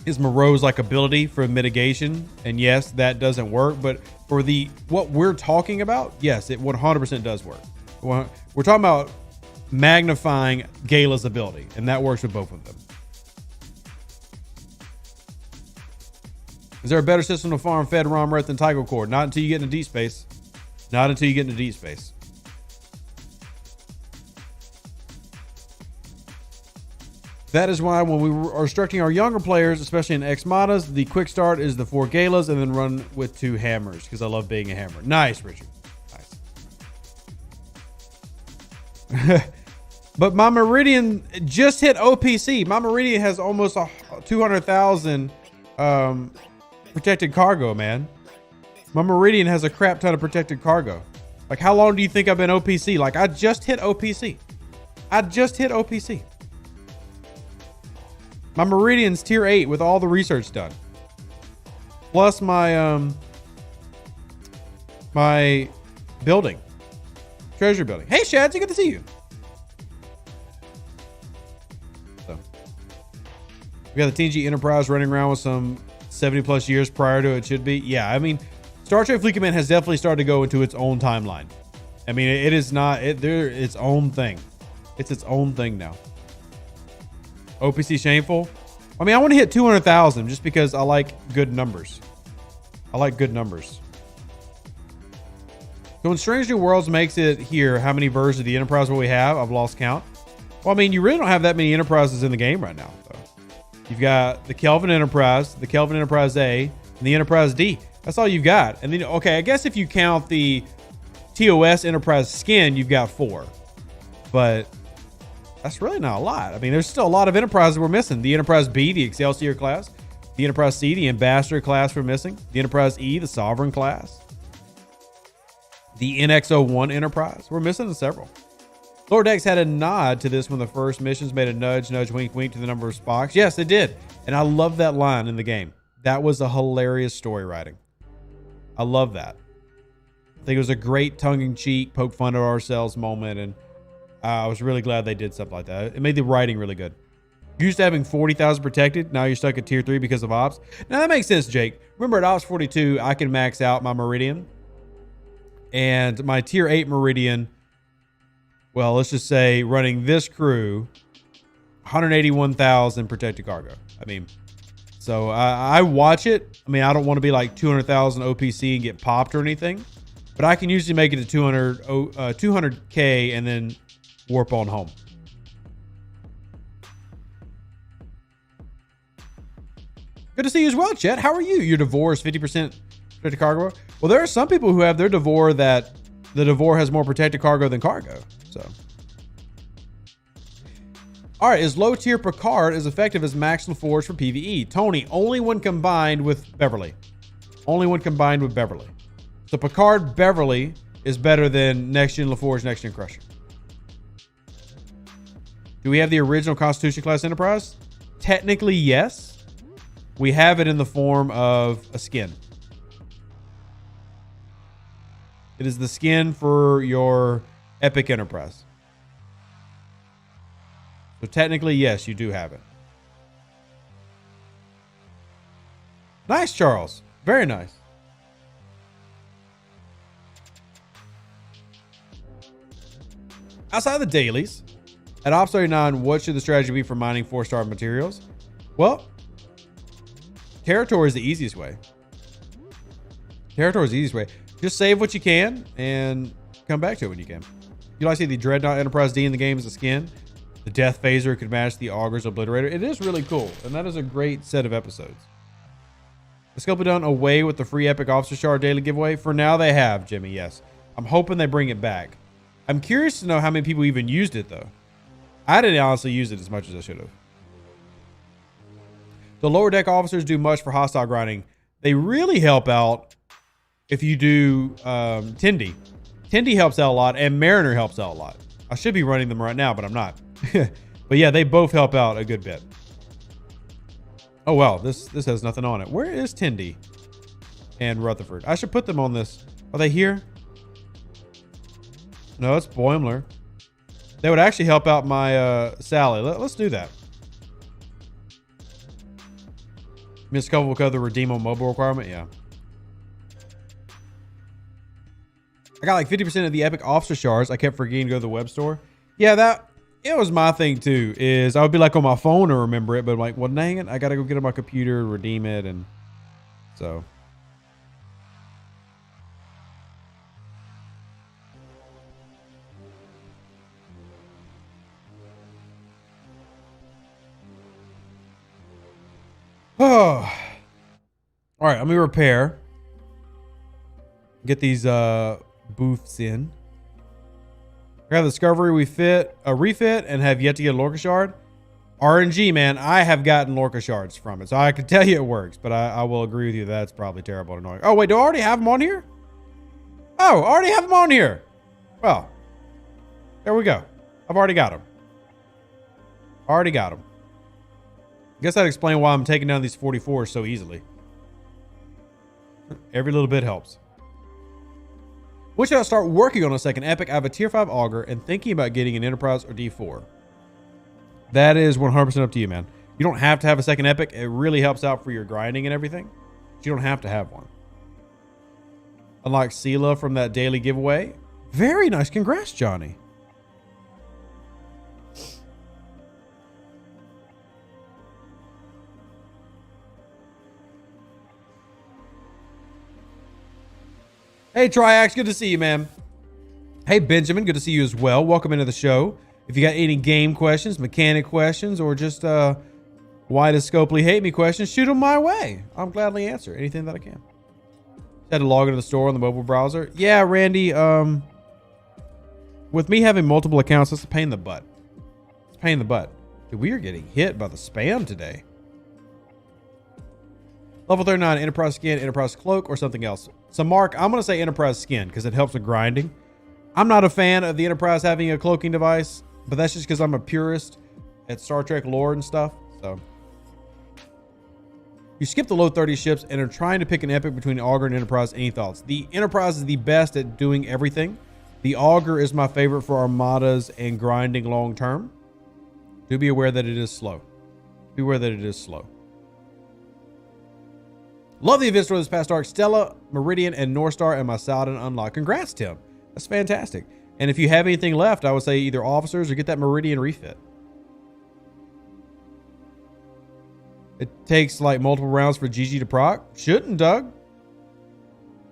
is Moreau's like ability for mitigation, and yes, that doesn't work. But for what we're talking about, yes, it 100% does work. We're talking about magnifying Gala's ability, and that works with both of them. Is there a better system to farm Fed Romreth than Tycho Core? Not until you get into deep space. Not until you get into deep space. That is why when we are instructing our younger players, especially in X-Modas, the quick start is the 4 Galas and then run with 2 hammers because I love being a hammer. Nice, Richard. Nice. But my Meridian just hit OPC. My Meridian has almost 200,000 protected cargo, man. My Meridian has a crap ton of protected cargo. Like, how long do you think I've been OPC? Like, I just hit OPC. My Meridian's tier 8 with all the research done. Plus my my building. Treasure building. Hey, Shads, good to see you. So, we got the TNG Enterprise running around with some 70 plus years prior to it should be. Yeah, I mean, Star Trek Fleet Command has definitely started to go into its own timeline. I mean, it is not they're its own thing. It's its own thing now. OPC shameful. I mean, I want to hit 200,000 just because I like good numbers. I like good numbers. So when Strange New Worlds makes it here, how many versions of the Enterprise will we have? I've lost count. Well, I mean, you really don't have that many Enterprises in the game right now, though. You've got the Kelvin Enterprise, the Kelvin Enterprise A, and the Enterprise D. That's all you've got. And then, okay, I guess if you count the TOS Enterprise skin, you've got 4. But That's really not a lot. I mean, there's still a lot of Enterprises we're missing. The Enterprise B, the Excelsior class. The Enterprise C, the Ambassador class we're missing. The Enterprise E, the Sovereign class. The NX-01 Enterprise. We're missing several. Lower Decks had a nod to this when the first missions made a nudge, wink, wink to the number of Spocks. Yes, it did. And I love that line in the game. That was a hilarious story writing. I love that. I think it was a great tongue-in-cheek, poke fun at ourselves moment, and I was really glad they did something like that. It made the writing really good. Used to having 40,000 protected, now you're stuck at tier 3 because of ops. Now that makes sense, Jake. Remember at ops 42, I can max out my Meridian. And my tier 8 Meridian, well, let's just say running this crew, 181,000 protected cargo. I mean, so I watch it. I mean, I don't want to be like 200,000 OPC and get popped or anything, but I can usually make it to 200K and then warp on home. Good to see you as well, Chet. How are you? Your Devore is 50% protected cargo. Well, there are some people who have their Devore that the Devore has more protected cargo than cargo. So, all right, is low tier Picard as effective as Max LaForge for PvE? Tony, only when combined with Beverly. Only when combined with Beverly. So Picard Beverly is better than Next Gen LaForge, Next Gen Crusher. Do we have the original Constitution class Enterprise? Technically, yes. We have it in the form of a skin. It is the skin for your Epic Enterprise. So technically, yes, you do have it. Nice, Charles. Very nice. Outside of the dailies, at Ops 39, what should the strategy be for mining 4-star materials? Well, territory is the easiest way. Territory is the easiest way. Just save what you can and come back to it when you can. You like to see the Dreadnought Enterprise D in the game as a skin. The Death Phaser could match the Augur's Obliterator. It is really cool, and that is a great set of episodes. Has Sculpey done away with the free Epic Officer Shard daily giveaway? For now, they have, Jimmy, yes. I'm hoping they bring it back. I'm curious to know how many people even used it, though. I didn't honestly use it as much as I should have. The lower deck officers do much for hostile grinding. They really help out if you do Tindy. Tindy helps out a lot, and Mariner helps out a lot. I should be running them right now, but I'm not. But yeah, they both help out a good bit. Oh, wow. This has nothing on it. Where is Tindy and Rutherford? I should put them on this. Are they here? No, it's Boimler. They would actually help out my Sally. Let's do that. Miss Couple will cover the redeem on mobile requirement. Yeah. I got like 50% of the Epic Officer Shards. I kept forgetting to go to the web store. Yeah, it was my thing too, is I would be like on my phone to remember it, but I'm like, well, dang it, I got to go get on my computer, redeem it, and so. Oh. All right, let me repair. Get these booths in. I got the Discovery refit and have yet to get a Lorca Shard. RNG, man, I have gotten Lorca Shards from it, so I can tell you it works, but I will agree with you that's probably terrible and annoying. Oh, wait, do I already have them on here? Oh, I already have them on here. Well, there we go. I've already got them. Already got them. Guess that'd explain why I'm taking down these 44s so easily. Every little bit helps. When should I start working on a second Epic? I have a tier 5 Augur and thinking about getting an Enterprise or D4. That is 100% up to you, man. You don't have to have a second Epic. It really helps out for your grinding and everything. But you don't have to have one. Unlock Sela from that daily giveaway. Very nice. Congrats, Johnny. Hey, Triax, good to see you, man. Hey, Benjamin, good to see you as well. Welcome into the show. If you got any game questions, mechanic questions, or just why does Scopely hate me questions, shoot them my way. I'll gladly answer anything that I can. Had to log into the store on the mobile browser. Yeah, Randy, with me having multiple accounts, that's a pain in the butt. It's a pain in the butt. Dude, we are getting hit by the spam today. Level 39, Enterprise Skin, Enterprise Cloak, or something else. So, Mark, I'm going to say Enterprise Skin because it helps with grinding. I'm not a fan of the Enterprise having a cloaking device, but that's just because I'm a purist at Star Trek lore and stuff. So, you skip the low 30 ships and are trying to pick an epic between Augur and Enterprise. Any thoughts? The Enterprise is the best at doing everything. The Augur is my favorite for armadas and grinding long term. Do be aware that it is slow. Be aware that it is slow. Love the events for this past arc. Stella, Meridian, and North Star and my Saladin unlocked. Congrats, Tim. That's fantastic. And if you have anything left, I would say either officers or get that Meridian refit. It takes like multiple rounds for GG to proc. Shouldn't, Doug.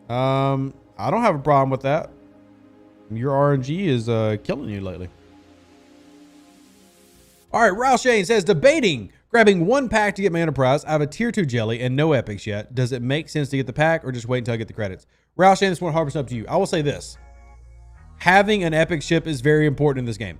I don't have a problem with that. Your RNG is killing you lately. All right, Ralph Shane says, debating grabbing one pack to get my Enterprise. I have a tier 2 jelly and no epics yet. Does it make sense to get the pack or just wait until I get the credits? Ralph Shane, this 100% up to you. I will say this. Having an epic ship is very important in this game.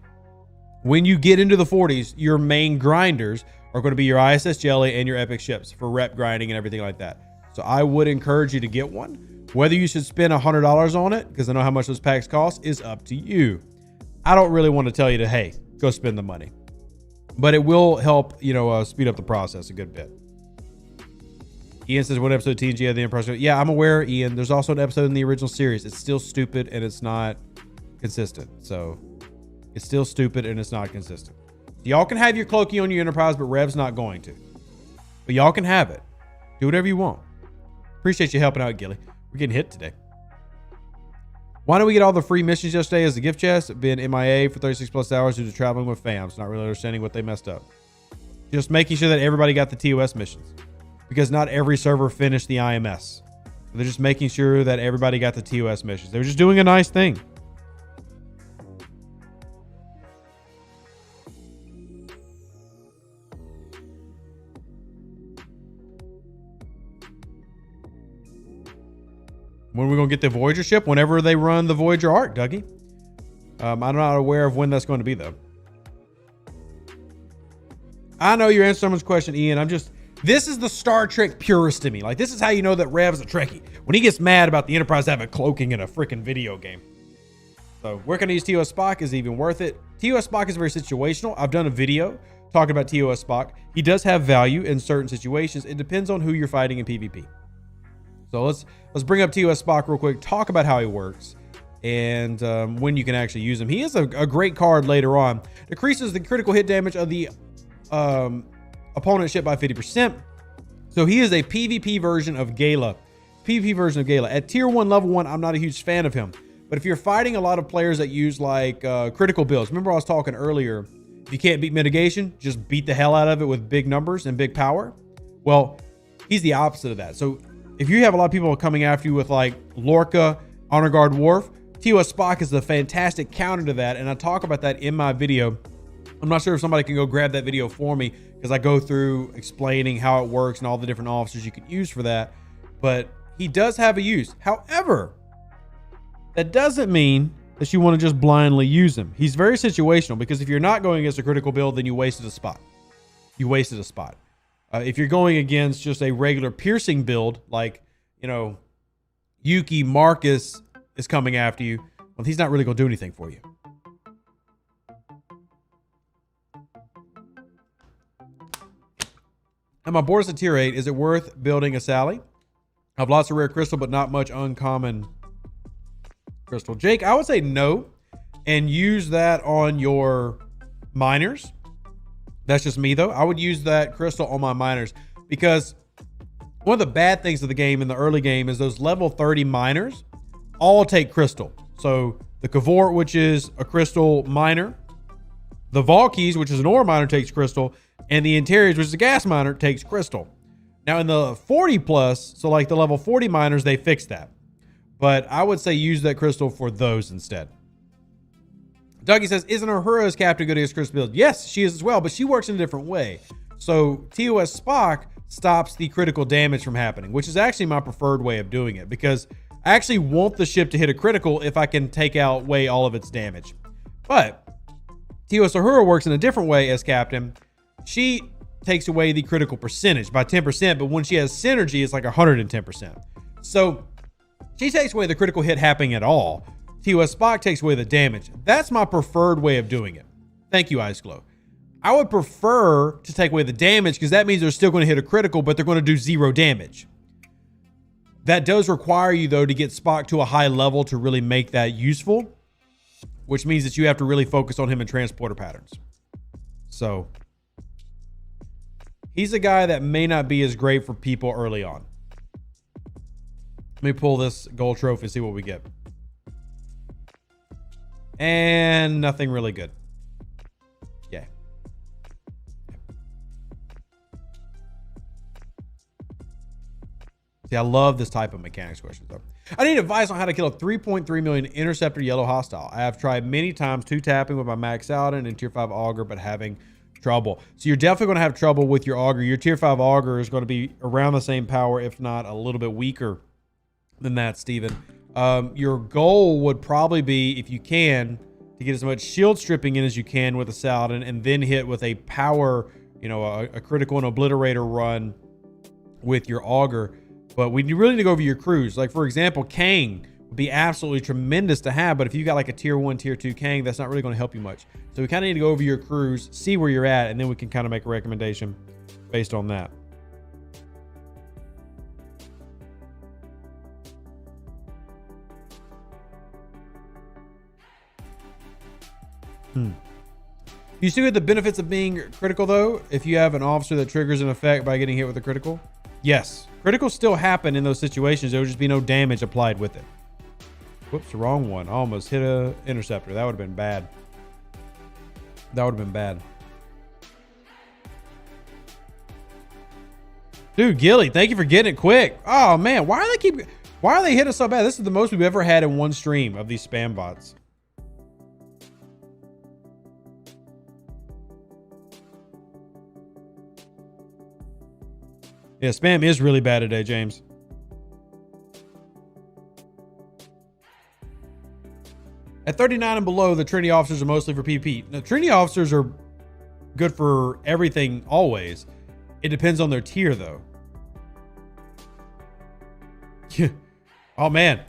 When you get into the 40s, your main grinders are going to be your ISS jelly and your epic ships for rep grinding and everything like that. So I would encourage you to get one. Whether you should spend $100 on it, because I know how much those packs cost, is up to you. I don't really want to tell you to, hey, go spend the money. But it will help, speed up the process a good bit. Ian says, what episode of TNG had the Enterprise? Yeah, I'm aware, Ian. There's also an episode in the original series. It's still stupid and it's not consistent. So it's still stupid and it's not consistent. Y'all can have your cloaking on your Enterprise, but Rev's not going to. But y'all can have it. Do whatever you want. Appreciate you helping out, Gilly. We're getting hit today. Why don't we get all the free missions yesterday as a gift chest? Been MIA for 36 plus hours due to traveling with fams. Not really understanding what they messed up. Just making sure that everybody got the TOS missions. Because not every server finished the IMS. They're just making sure that everybody got the TOS missions. They were just doing a nice thing. When are we going to get the Voyager ship? Whenever they run the Voyager arc, Dougie. I'm not aware of when that's going to be, though. I know you answered someone's question, Ian. This is the Star Trek purist in me. Like, this is how you know that Rev's a Trekkie. When he gets mad about the Enterprise having cloaking in a freaking video game. So, where can I use TOS Spock? Is it even worth it? TOS Spock is very situational. I've done a video talking about TOS Spock. He does have value in certain situations. It depends on who you're fighting in PvP. So let's bring up TOS Spock real quick, talk about how he works, and when you can actually use him. He is a great card later on. Decreases the critical hit damage of the opponent ship by 50%. So he is a PvP version of Gala. PvP version of Gala. At tier 1, level 1, I'm not a huge fan of him. But if you're fighting a lot of players that use like critical builds, remember I was talking earlier, if you can't beat mitigation, just beat the hell out of it with big numbers and big power. Well, he's the opposite of that. So if you have a lot of people coming after you with like Lorca, Honor Guard Worf, TOS Spock is a fantastic counter to that. And I talk about that in my video. I'm not sure if somebody can go grab that video for me because I go through explaining how it works and all the different officers you can use for that. But he does have a use. However, that doesn't mean that you want to just blindly use him. He's very situational because if you're not going against a critical build, then you wasted a spot. You wasted a spot. If you're going against just a regular piercing build, like, Yuki Marcus is coming after you, well, he's not really going to do anything for you. Am I bored as a tier 8? Is it worth building a Sally? I have lots of rare crystal, but not much uncommon crystal. Jake, I would say no, and use that on your miners. That's just me, though. I would use that crystal on my miners because one of the bad things of the game in the early game is those level 30 miners all take crystal. So the Cavort, which is a crystal miner, the Valkeys, which is an ore miner, takes crystal, and the Interiors, which is a gas miner, takes crystal. Now in the 40 plus, so like the level 40 miners, they fixed that. But I would say use that crystal for those instead. Dougie says, isn't Uhura's captain good against crystal build? Yes, she is as well, but she works in a different way. So TOS Spock stops the critical damage from happening, which is actually my preferred way of doing it because I actually want the ship to hit a critical if I can take away all of its damage. But TOS Uhura works in a different way as captain. She takes away the critical percentage by 10%, but when she has synergy, it's like 110%. So she takes away the critical hit happening at all. TOS Spock takes away the damage. That's my preferred way of doing it. Thank you, Ice Glow. I would prefer to take away the damage because that means they're still going to hit a critical, but they're going to do 0 damage. That does require you, though, to get Spock to a high level to really make that useful, which means that you have to really focus on him in transporter patterns. So he's a guy that may not be as great for people early on. Let me pull this gold trophy and see what we get. And nothing really good. Yeah. See, I love this type of mechanics questions, though. I need advice on how to kill a 3.3 million interceptor yellow hostile. I have tried many times 2-tapping with my max Saladin and tier 5 auger, but having trouble. So you're definitely going to have trouble with your auger. Your tier 5 auger is going to be around the same power, if not a little bit weaker than that, Steven. Your goal would probably be, if you can, to get as much shield stripping in as you can with a Saladin and then hit with a power, a critical and obliterator run with your auger. But we really need to go over your crews. Like, for example, Kang would be absolutely tremendous to have, but if you got like a tier 1, tier 2 Kang, that's not really going to help you much. So we kind of need to go over your crews, see where you're at, and then we can kind of make a recommendation based on that. You still get the benefits of being critical, though, if you have an officer that triggers an effect by getting hit with a critical? Yes. Criticals still happen in those situations. There would just be no damage applied with it. Whoops, wrong one. I almost hit a interceptor. That would have been bad. That would have been bad. Dude, Gilly, thank you for getting it quick. Oh, man. Why are they hitting so bad? This is the most we've ever had in one stream of these spam bots. Yeah, spam is really bad today, James. At 39 and below, the Trinity officers are mostly for PvP. Now, Trinity officers are good for everything always. It depends on their tier, though. Oh, man.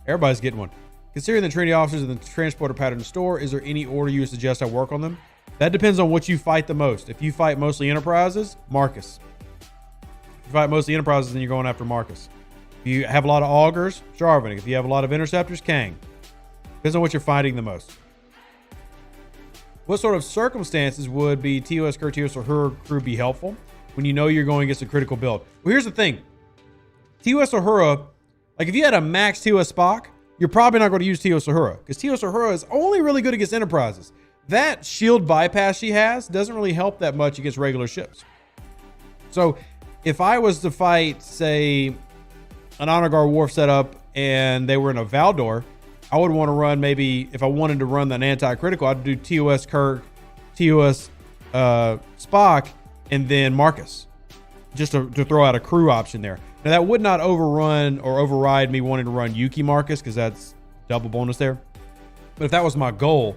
Everybody's getting one. Considering the Trinity officers and the transporter pattern store, is there any order you would suggest I work on them? That depends on what you fight the most. If you fight mostly Enterprises, Marcus. If you fight mostly Enterprises, then you're going after Marcus. If you have a lot of augers, Jarvan. If you have a lot of interceptors, Kang. Depends on what you're fighting the most. What sort of circumstances would be TOS Curtius or her crew be helpful when you know you're going against a critical build? Well, here's the thing. TOS Uhura, like if you had a max TOS Spock, you're probably not going to use TOS Uhura because TOS Uhura is only really good against Enterprises. That shield bypass she has doesn't really help that much against regular ships. So if I was to fight, say, an Honor Guard Wharf setup and they were in a Valdor, I would want to run maybe, if I wanted to run an anti-critical, I'd do TOS Kirk, TOS Spock, and then Marcus, just to throw out a crew option there. Now, that would not overrun or override me wanting to run Yuki Marcus, because that's double bonus there. But if that was my goal,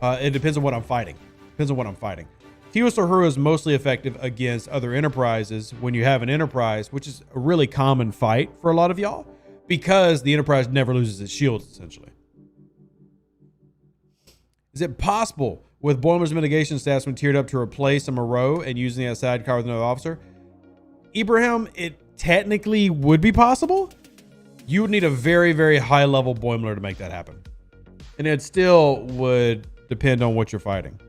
it depends on what I'm fighting. Depends on what I'm fighting. TOS Uhura is mostly effective against other Enterprises when you have an Enterprise, which is a really common fight for a lot of y'all, because the Enterprise never loses its shields, essentially. Is it possible with Boimler's mitigation stats when tiered up to replace a Moreau and using that sidecar with another officer? Ibrahim, it technically would be possible. You would need a very, very high level Boimler to make that happen. And it still would depend on what you're fighting.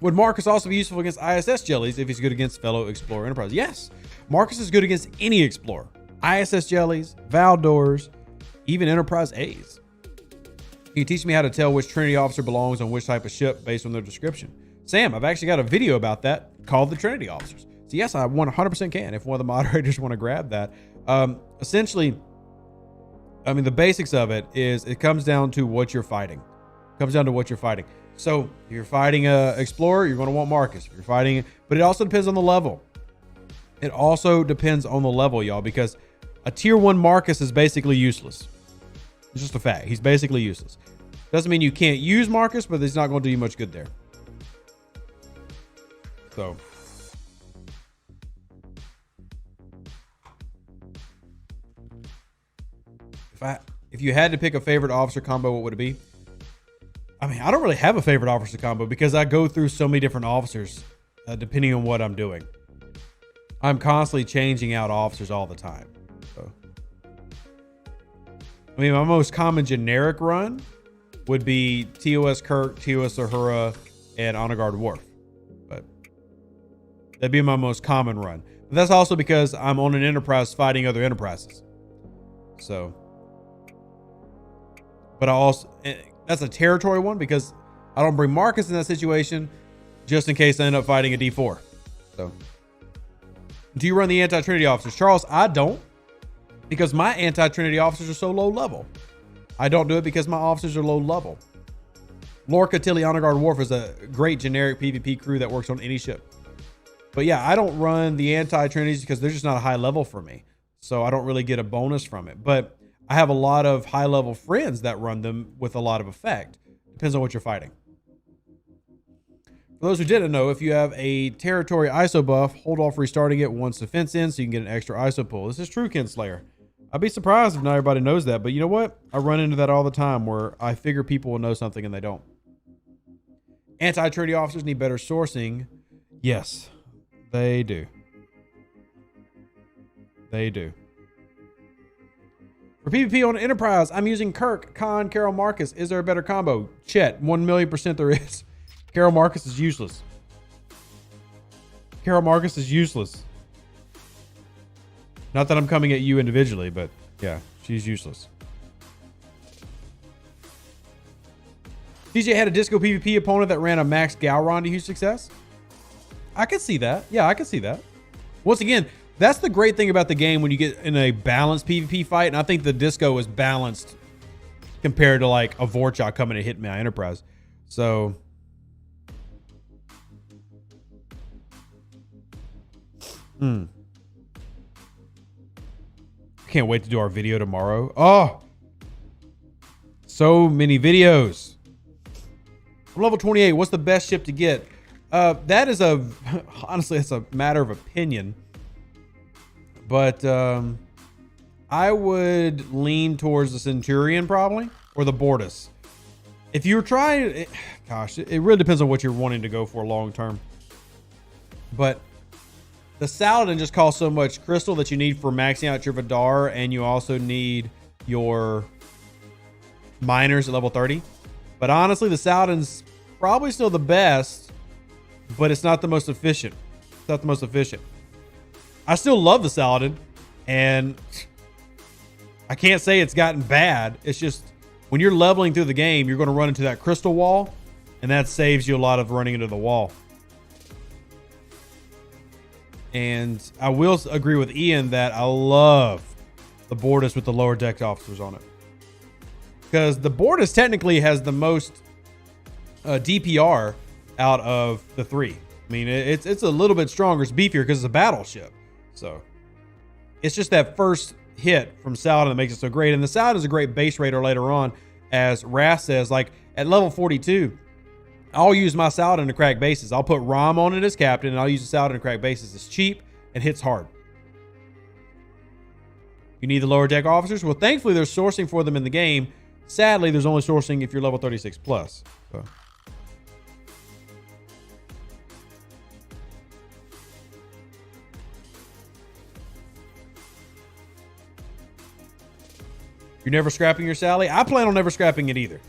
Would Marcus also be useful against ISS jellies if he's good against fellow Explorer Enterprise? Yes. Marcus is good against any Explorer. ISS jellies, Valdors, even Enterprise A's. Can you teach me how to tell which Trinity officer belongs on which type of ship based on their description? Sam, I've actually got a video about that called the Trinity officers. So yes, I 100% can if one of the moderators want to grab that. Essentially, I mean, the basics of it is it comes down to what you're fighting. It comes down to what you're fighting. So if you're fighting a Explorer, you're going to want Marcus. If you're fighting, but it also depends on the level. It also depends on the level, y'all, because A tier 1 Marcus is basically useless. It's just a fact. He's basically useless. Doesn't mean you can't use Marcus, but he's not going to do you much good there. So. If you had to pick a favorite officer combo, what would it be? I mean, I don't really have a favorite officer combo because I go through so many different officers depending on what I'm doing. I'm constantly changing out officers all the time. So. I mean, my most common generic run would be TOS Kirk, TOS Uhura, and Honor Guard Worf. But that'd be my most common run. But that's also because I'm on an Enterprise fighting other Enterprises. So. But I also, that's a territory one because I don't bring Marcus in that situation just in case I end up fighting a D4. So, do you run the anti-Trinity officers? Charles, I don't because my anti-Trinity officers are so low level. I don't do it because my officers are low level. Lorca, Tilly, Honor Guard Worf is a great generic PvP crew that works on any ship. But yeah, I don't run the anti-Trinities because they're just not a high level for me. So I don't really get a bonus from it. But I have a lot of high-level friends that run them with a lot of effect. Depends on what you're fighting. For those who didn't know, if you have a territory ISO buff, hold off restarting it once the fence ends so you can get an extra ISO pull. This is true, Kinslayer. I'd be surprised if not everybody knows that, but you know what? I run into that all the time where I figure people will know something and they don't. Anti-Trinity officers need better sourcing. Yes, they do. They do. For PvP on Enterprise, I'm using Kirk, Khan, Carol Marcus. Is there a better combo? Chet, 1,000,000% there is. Carol Marcus is useless. Carol Marcus is useless. Not that I'm coming at you individually, but yeah, she's useless. DJ had a Disco PvP opponent that ran a Max Gowron to huge success. I could see that. Yeah, I could see that. Once again, that's the great thing about the game when you get in a balanced PvP fight. And I think the Disco is balanced compared to like a Vorchok coming to hit my Enterprise. So. I can't wait to do our video tomorrow. Oh. So many videos. I'm level 28. What's the best ship to get? That is honestly, it's a matter of opinion. But I would lean towards the Centurion probably, or the Bortus. If you're trying, gosh, it really depends on what you're wanting to go for long term. But the Saladin just costs so much crystal that you need for maxing out your Vidar, and you also need your miners at level 30. But honestly, the Saladin's probably still the best, but it's not the most efficient. It's not the most efficient. I still love the Saladin, and I can't say it's gotten bad. It's just when you're leveling through the game, you're going to run into that crystal wall, and that saves you a lot of running into the wall. And I will agree with Ian that I love the Bortus with the lower deck officers on it. Because the Bortus technically has the most DPR out of the three. I mean, it's a little bit stronger. It's beefier because it's a battleship. So it's just that first hit from Saladin that makes it so great. And the Saladin is a great base raider later on. As Wrath says, like at level 42, I'll use my Saladin to crack bases. I'll put Rom on it as captain, and I'll use the Saladin to crack bases. It's cheap and hits hard. You need the lower deck officers? Well, thankfully, there's sourcing for them in the game. Sadly, there's only sourcing if you're level 36 plus. So. You're never scrapping your Sally? I plan on never scrapping it either.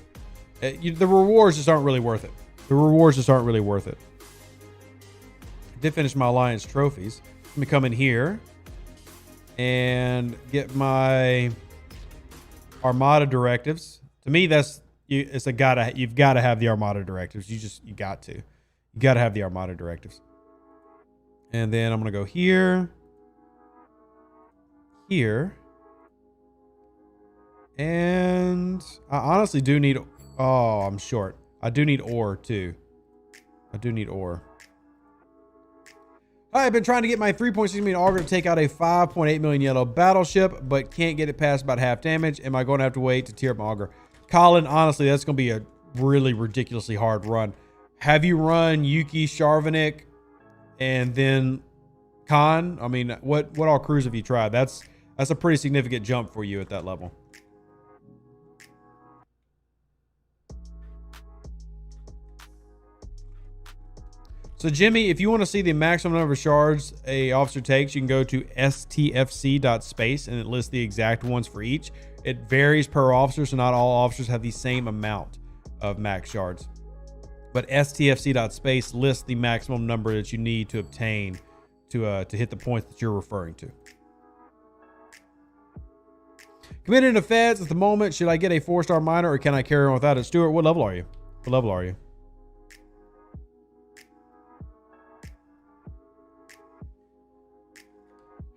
The rewards just aren't really worth it. The rewards just aren't really worth it. I did finish my Alliance trophies. Let me come in here and get my Armada directives. To me, you've got to have the Armada directives. You got to have the Armada directives. And then I'm gonna go here, and I honestly do need. Oh, I'm short. I do need ore too. I do need ore. I've been trying to get my 3.6 million auger to take out a 5.8 million yellow battleship, but can't get it past about half damage. Am I going to have to wait to tier up my auger? Colin, honestly, that's going to be a really ridiculously hard run. Have you run Yuki, Sharvanik, and then Khan? I mean, what all crews have you tried? That's a pretty significant jump for you at that level. So Jimmy, if you want to see the maximum number of shards a officer takes, you can go to stfc.space and it lists the exact ones for each. It varies per officer, so not all officers have the same amount of max shards. But stfc.space lists the maximum number that you need to obtain to hit the points that you're referring to. Committed to feds at the moment. Should I get a 4-star miner or can I carry on without it? Stuart, what level are you? What level are you?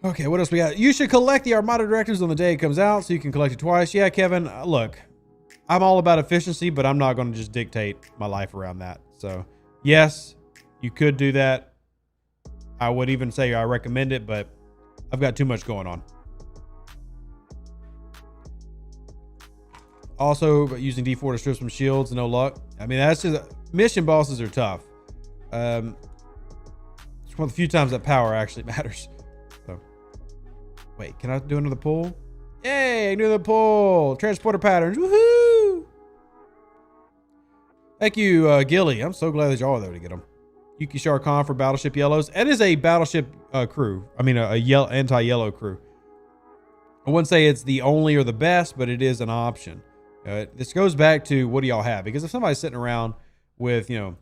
Okay, what else we got? You should collect the Armada directives on the day it comes out so you can collect it twice. Yeah, Kevin, look, I'm all about efficiency, but I'm not going to just dictate my life around that. So, yes, you could do that. I would even say I recommend it, but I've got too much going on. Also, using D4 to strip some shields, no luck. I mean, that's just mission bosses are tough. It's one of the few times that power actually matters. So, wait, can I do another pull? Yay, another pull. Transporter patterns. Woohoo! Thank you, Gilly. I'm so glad that y'all are there to get them. Yuki Shar Khan for Battleship Yellows. It is a Battleship crew. I mean, a anti-yellow crew. I wouldn't say it's the only or the best, but it is an option. This goes back to what do y'all have? Because if somebody's sitting around with, you know,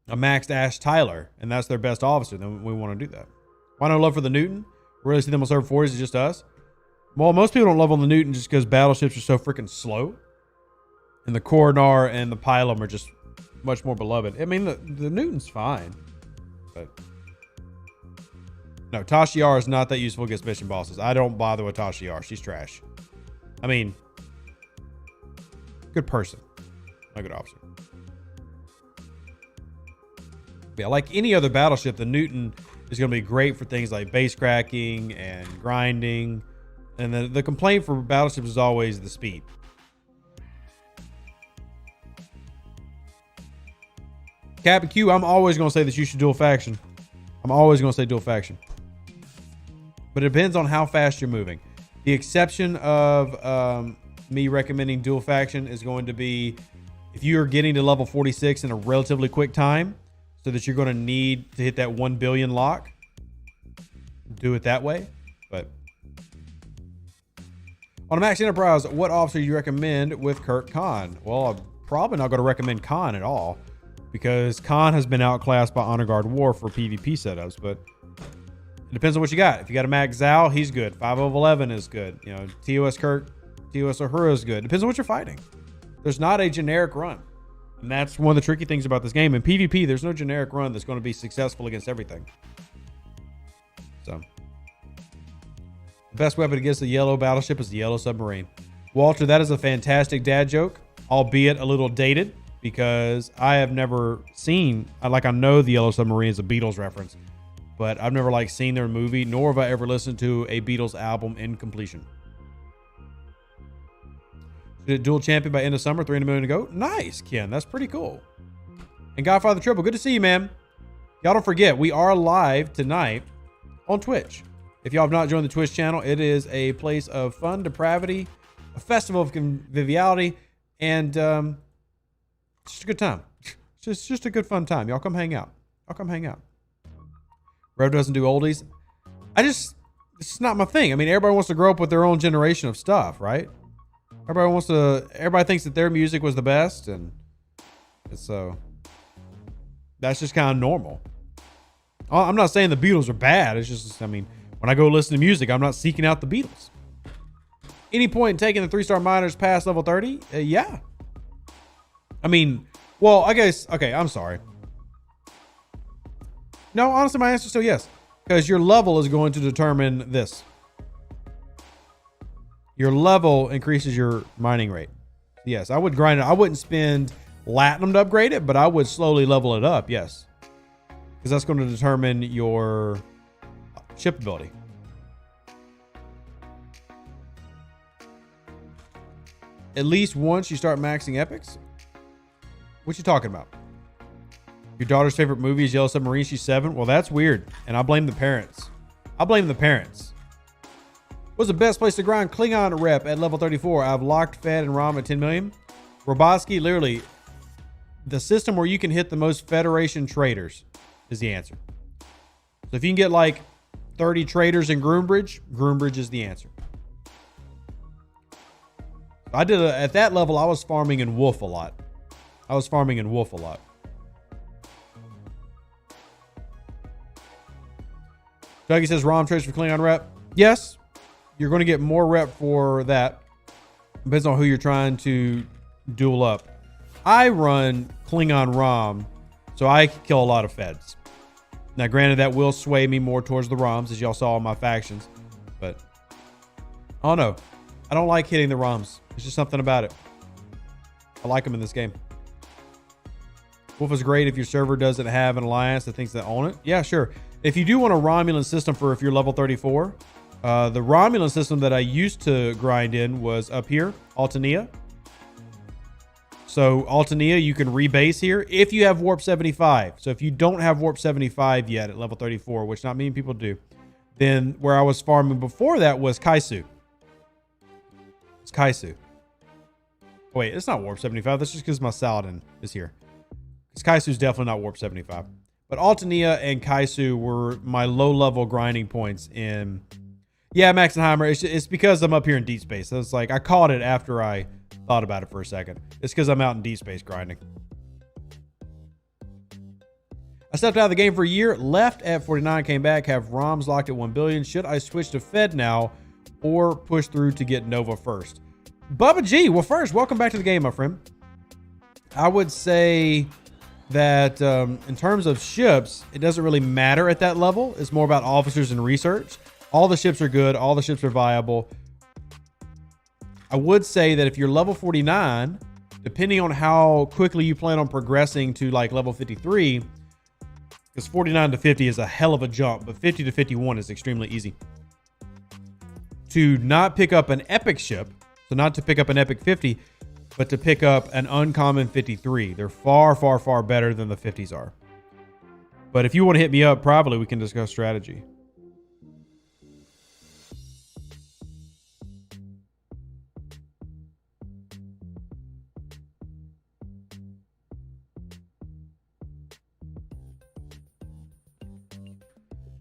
a maxed Ash Tyler and that's their best officer, then we want to do that. Why no love for the Newton? Really see them on server 4? Is it just us? Well, most people don't love on the Newton just because battleships are so freaking slow. And the Coronar and the Pylum are just much more beloved. I mean, the Newton's fine. But no, Tashiar is not that useful against mission bosses. I don't bother with Tashiar. She's trash. I mean, good person. Not a good officer. Yeah, like any other battleship, the Newton is going to be great for things like base cracking and grinding. And the complaint for battleships is always the speed. Captain Q, I'm always going to say that you should dual faction. I'm always going to say dual faction. But it depends on how fast you're moving. The exception of me recommending dual faction is going to be if you are getting to level 46 in a relatively quick time, so that you're going to need to hit that 1 billion lock. Do it that way. But on a Max Enterprise, what officer do you recommend with Kirk Khan? Well, I'm probably not going to recommend Khan at all because Khan has been outclassed by Honor Guard War for PvP setups, but it depends on what you got. If you got a Max Zhao, he's good. 5 of 11 is good. You know, TOS Kirk, TOS Uhura is good. Depends on what you're fighting. There's not a generic run. And that's one of the tricky things about this game. In PvP, there's no generic run that's going to be successful against everything. So, the best weapon against the yellow battleship is the yellow submarine. Walter, that is a fantastic dad joke, albeit a little dated, because I have never seen, I know the yellow submarine is a Beatles reference, but I've never seen their movie, nor have I ever listened to a Beatles album in completion. Did dual champion by end of summer, 300 million to go. Nice, Ken. That's pretty cool. And Godfather Triple, good to see you, man. Y'all don't forget, we are live tonight on Twitch. If y'all have not joined the Twitch channel, it is a place of fun, depravity, a festival of conviviality, and it's just a good time. It's just a good fun time. Y'all come hang out. Y'all come hang out. Rev doesn't do oldies. It's not my thing. I mean, everybody wants to grow up with their own generation of stuff, right? Everybody thinks that their music was the best, and so that's just kind of normal. I'm not saying the Beatles are bad. It's just, I mean, when I go listen to music, I'm not seeking out the Beatles. Any point in taking the 3-star miners past level 30? Yeah. I mean, well, I guess, okay, I'm sorry. No, honestly, my answer is still yes, because your level is going to determine this. Your level increases your mining rate. Yes, I would grind it. I wouldn't spend Latinum to upgrade it, but I would slowly level it up. Yes. because that's going to determine your ship ability. At least once you start maxing epics? What you talking about? Your daughter's favorite movie is Yellow Submarine. She's 7. Well, that's weird. And I blame the parents. I blame the parents. What's the best place to grind Klingon rep at level 34? I've locked Fed and ROM at 10 million. Roboski, literally, the system where you can hit the most Federation traders is the answer. So if you can get like 30 traders in Groombridge is the answer. At that level, I was farming in Wolf a lot. Dougie says ROM trades for Klingon rep. Yes, you're going to get more rep for that. Depends on who you're trying to duel up. I run Klingon ROM, so I kill a lot of Feds. Now, granted, that will sway me more towards the ROMs, as y'all saw in my factions. But, I don't know. I don't like hitting the ROMs. There's just something about it. I like them in this game. Wolf is great if your server doesn't have an alliance that thinks they own it. Yeah, sure. If you do want a Romulan system for if you're level 34, the Romulan system that I used to grind in was up here, Altania. So Altania, you can rebase here if you have Warp 75. So if you don't have Warp 75 yet at level 34, which not many people do, then where I was farming before that was Kaisu. It's Kaisu. Oh, wait, it's not Warp 75. That's just because my Saladin is here. Because Kaisu's definitely not Warp 75. But Altania and Kaisu were my low-level grinding points in... Yeah, Maxenheimer, it's because I'm up here in deep space. So it's like, I caught it after I thought about it for a second. It's because I'm out in deep space grinding. I stepped out of the game for a year, left at 49, came back, have ROMs locked at 1 billion. Should I switch to Fed now or push through to get Nova first? Bubba G, well, first, welcome back to the game, my friend. I would say that in terms of ships, it doesn't really matter at that level. It's more about officers and research. All the ships are good. All the ships are viable. I would say that if you're level 49, depending on how quickly you plan on progressing to like level 53, because 49 to 50 is a hell of a jump, but 50 to 51 is extremely easy. To not pick up an epic ship, so not to pick up an epic 50, but to pick up an uncommon 53. They're far, far, far better than the 50s are. But if you want to hit me up privately, we can discuss strategy.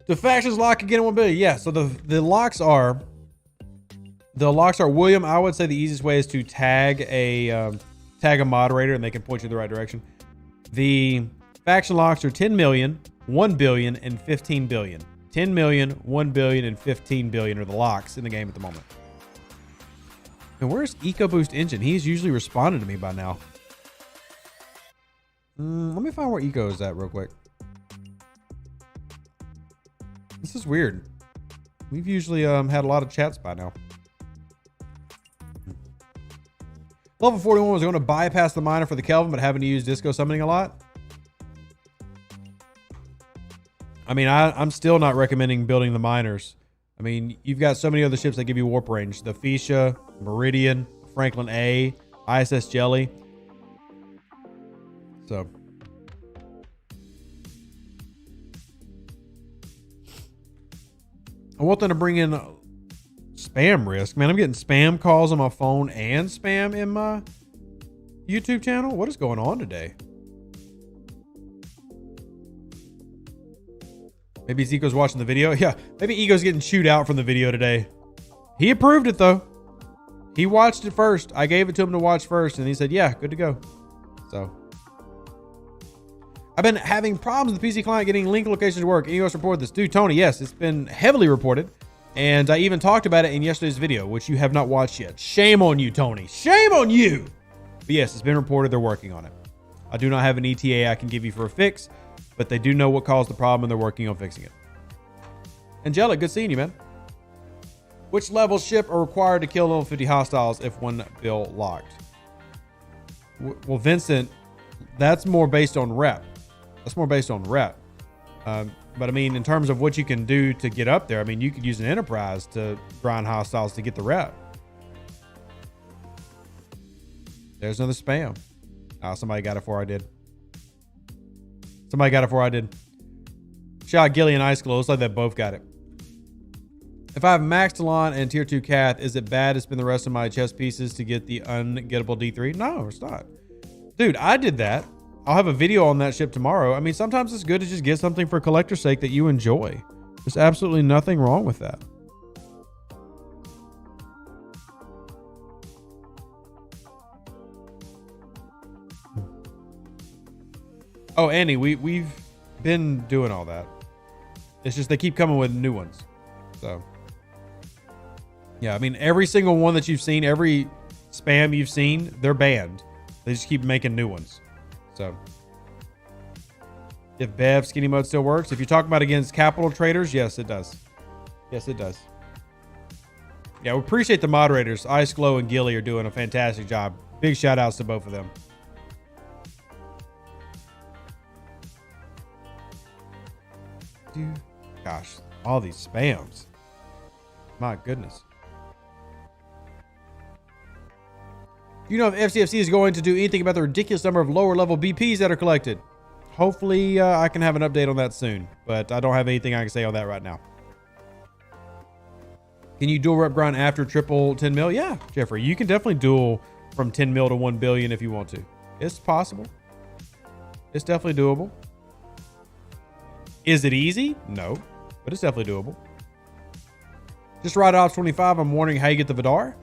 The factions lock again in 1 billion. Yeah, so the locks are William. I would say the easiest way is to tag a moderator and they can point you in the right direction. The faction locks are 10 million, 1 billion, and 15 billion. 10 million, 1 billion, and 15 billion are the locks in the game at the moment. And where's EcoBoost Engine? He's usually responded to me by now. Let me find where Eco is at real quick. This is weird. We've usually had a lot of chats by now. Level 41 was going to bypass the miner for the Kelvin, but having to use disco summoning a lot. I mean, I'm still not recommending building the miners. I mean, you've got so many other ships that give you warp range. The Fuchsia, Meridian, Franklin A, ISS Jelly. So... I want them to bring in spam risk. Man, I'm getting spam calls on my phone and spam in my YouTube channel. What is going on today? Maybe Zico's watching the video. Yeah, maybe Ego's getting chewed out from the video today. He approved it, though. He watched it first. I gave it to him to watch first, and he said, yeah, good to go. So... I've been having problems with the PC client getting link locations to work. EOS reported this. Dude, Tony, yes, it's been heavily reported. And I even talked about it in yesterday's video, which you have not watched yet. Shame on you, Tony. Shame on you. But yes, it's been reported. They're working on it. I do not have an ETA I can give you for a fix, but they do know what caused the problem and they're working on fixing it. Angelic, good seeing you, man. Which level ship are required to kill level 50 hostiles if one bill locked? Well, Vincent, that's more based on rep. That's more based on rep. But I mean, in terms of what you can do to get up there, I mean, you could use an enterprise to grind hostiles to get the rep. There's another spam. Oh, somebody got it before I did. Shout out Gilly and Ice Glow. Looks like they both got it. If I have Max Talon and Tier 2 Cath, is it bad to spend the rest of my chest pieces to get the ungettable D3? No, it's not. Dude, I did that. I'll have a video on that ship tomorrow. I mean, sometimes it's good to just get something for collector's sake that you enjoy. There's absolutely nothing wrong with that. Oh, Annie, we've been doing all that. It's just they keep coming with new ones. So, yeah, I mean, every single one that you've seen, every spam you've seen, they're banned. They just keep making new ones. So, if Bev skinny mode still works, if you're talking about against capital traders, yes, it does. Yes, it does. Yeah, we appreciate the moderators. Ice Glow and Gilly are doing a fantastic job. Big shout outs to both of them. Dude, gosh, all these spams. My goodness. Do you know if STFC is going to do anything about the ridiculous number of lower level BPs that are collected? Hopefully, I can have an update on that soon, but I don't have anything I can say on that right now. Can you dual rep grind after triple 10 mil? Yeah, Jeffrey, you can definitely dual from 10 mil to 1 billion if you want to. It's possible. It's definitely doable. Is it easy? No, but it's definitely doable. Just right off 25. I'm wondering how you get the Vidar.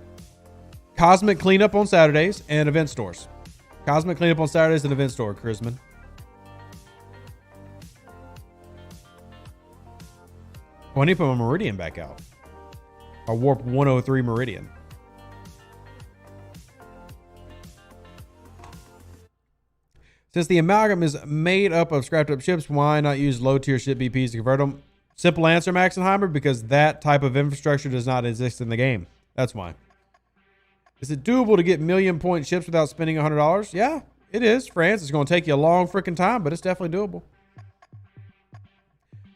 Cosmic cleanup on Saturdays and event stores. Cosmic cleanup on Saturdays and event store, Chrisman. Oh, I need to put my Meridian back out. A Warp 103 Meridian. Since the amalgam is made up of scrapped up ships, why not use low tier ship BPs to convert them? Simple answer, Maxenheimer, because that type of infrastructure does not exist in the game. That's why. Is it doable to get million-point ships without spending $100? Yeah, it is, France. It's going to take you a long freaking time, but it's definitely doable.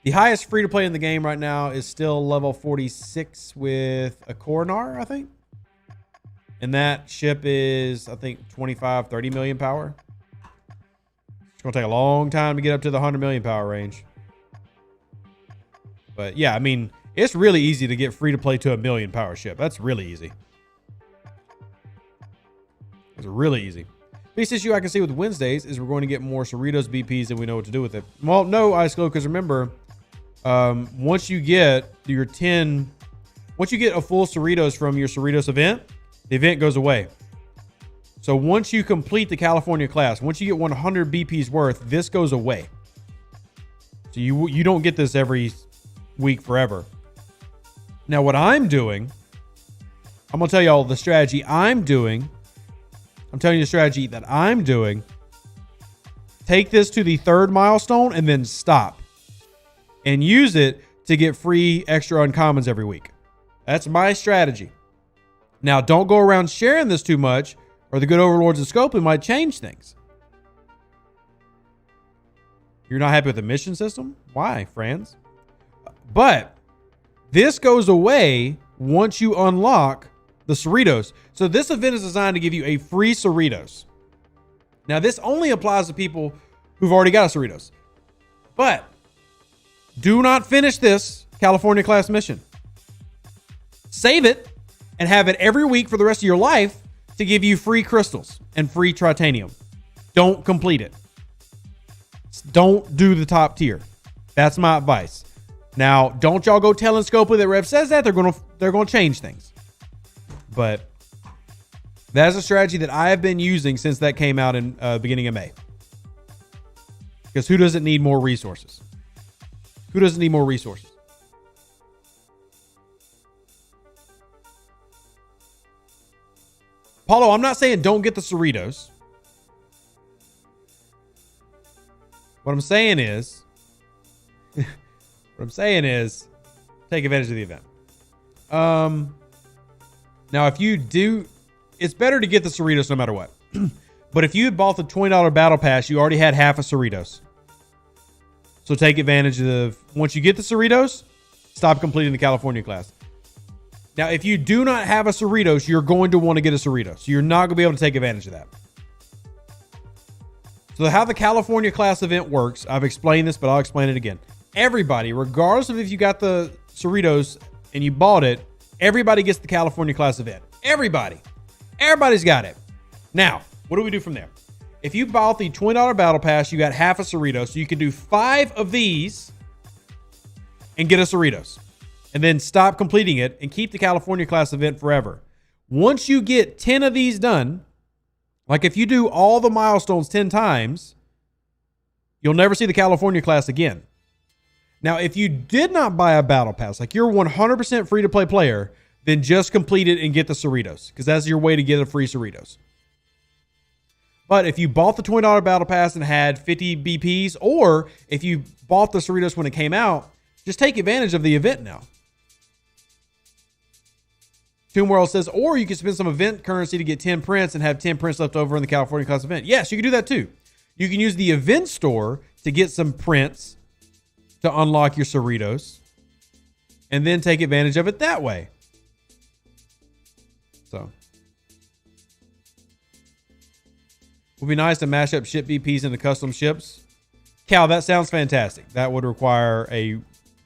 The highest free-to-play in the game right now is still level 46 with a Coronar, I think. And that ship is, I think, 25, 30 million power. It's going to take a long time to get up to the 100 million power range. But yeah, I mean, it's really easy to get free to play to a million power ship. That's really easy. It's really easy. Biggest issue I can see with Wednesdays is we're going to get more Cerritos BPs than we know what to do with it. Well, no, Ice Glow, because remember, once you get your 10, once you get a full Cerritos from your Cerritos event, the event goes away. So once you complete the California class, once you get 100 BPs worth, this goes away. So you don't get this every week forever. Now what I'm doing, I'm going to tell you all the strategy I'm doing. I'm telling you the strategy that I'm doing. Take this to the 3rd milestone and then stop. And use it to get free extra uncommons every week. That's my strategy. Now don't go around sharing this too much, or the good overlords of Scopely might change things. You're not happy with the mission system? Why, friends? But this goes away once you unlock the Cerritos. So this event is designed to give you a free Cerritos. Now this only applies to people who've already got a Cerritos. But do not finish this California class mission. Save it and have it every week for the rest of your life to give you free crystals and free tritanium. Don't complete it. Don't do the top tier. That's my advice. Now, don't y'all go telling Scopely that Rev says that. They're gonna change things. But that is a strategy that I have been using since that came out in beginning of May. Because who doesn't need more resources? Who doesn't need more resources? Paulo, I'm not saying don't get the Cerritos. What I'm saying is take advantage of the event. Now, if you do, it's better to get the Cerritos no matter what. But if you had bought the $20 battle pass, you already had half a Cerritos. So take advantage of, once you get the Cerritos, stop completing the California class. Now, if you do not have a Cerritos, you're going to want to get a Cerritos. So you're not going to be able to take advantage of that. So how the California class event works, I've explained this, but I'll explain it again. Everybody, regardless of if you got the Cerritos and you bought it, everybody gets the California class event. Everybody. Everybody's got it. Now, what do we do from there? If you bought the $20 battle pass, you got half a Cerritos. So you can do 5 of these and get a Cerritos. And then stop completing it and keep the California class event forever. Once you get 10 of these done, like if you do all the milestones 10 times, you'll never see the California class again. Now, if you did not buy a battle pass, like you're 100% free to play player, then just complete it and get the Cerritos, because that's your way to get a free Cerritos. But if you bought the $20 battle pass and had 50 BPs, or if you bought the Cerritos when it came out, just take advantage of the event now. Tomb World says, or you can spend some event currency to get 10 prints and have 10 prints left over in the California class event. Yes, you can do that too. You can use the event store to get some prints to unlock your Cerritos and then take advantage of it that way. So it would be nice to mash up ship VPs into custom ships. Cal, that sounds fantastic. That would require a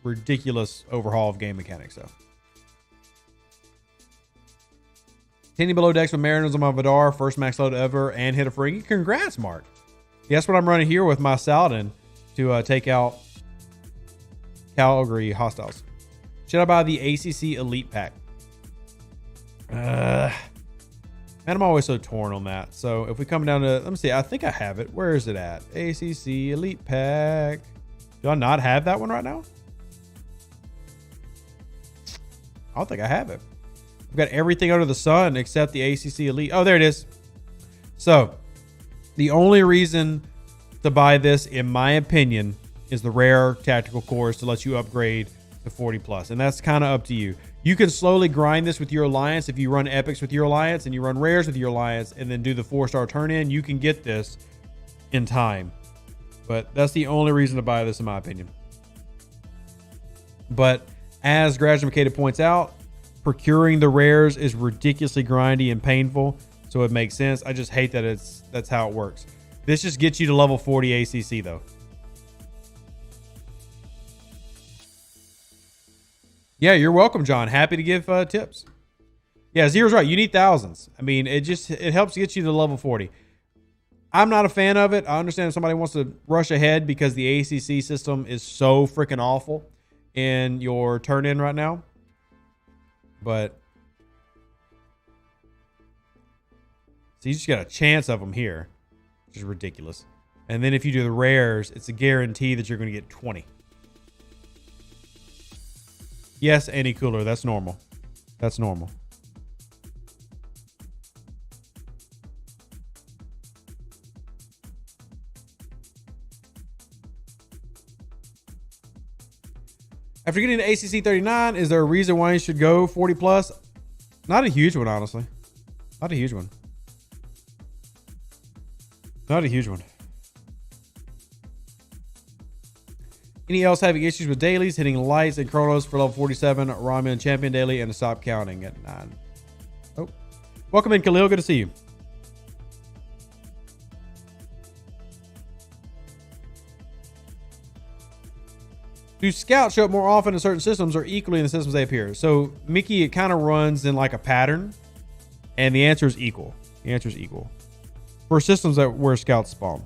ridiculous overhaul of game mechanics though. 10 below decks with Mariners on my Vidar, first max load ever, and hit a free. Congrats, Mark. Yeah, that's what I'm running here with my Saladin to take out Calgary hostiles. Should I buy the ACC Elite Pack? Man, I'm always so torn on that. So if we come down to, let me see, I think I have it. Where is it at? ACC Elite Pack. Do I not have that one right now? I don't think I have it. I've got everything under the sun except the ACC Elite. Oh, there it is. So the only reason to buy this, in my opinion, is the rare tactical cores to let you upgrade to 40 plus. And that's kind of up to you. You can slowly grind this with your alliance. If you run epics with your alliance and you run rares with your alliance and then do the 4-star turn in, you can get this in time. But that's the only reason to buy this, in my opinion. But as Graduate points out, procuring the rares is ridiculously grindy and painful, so it makes sense. I just hate that that's how it works. This just gets you to level 40 ACC though. Yeah, you're welcome, John. Happy to give tips. Yeah, Zero's right. You need thousands. I mean, it helps get you to level 40. I'm not a fan of it. I understand if somebody wants to rush ahead because the ACC system is so freaking awful in your turn in right now. But so you just got a chance of them here, which is ridiculous. And then if you do the rares, it's a guarantee that you're going to get 20. Yes, any cooler. That's normal. That's normal. After getting to ACC 39, is there a reason why you should go 40 plus? Not a huge one, honestly. Not a huge one. Not a huge one. Any else having issues with dailies, hitting lights and chronos for level 47, Romulan Champion daily, and to stop counting at 9? Oh. Welcome in, Khalil. Good to see you. Do scouts show up more often in certain systems or equally in the systems they appear? So, Mickey, it kind of runs in like a pattern, and the answer is equal. The answer is equal. For systems that where scouts spawn.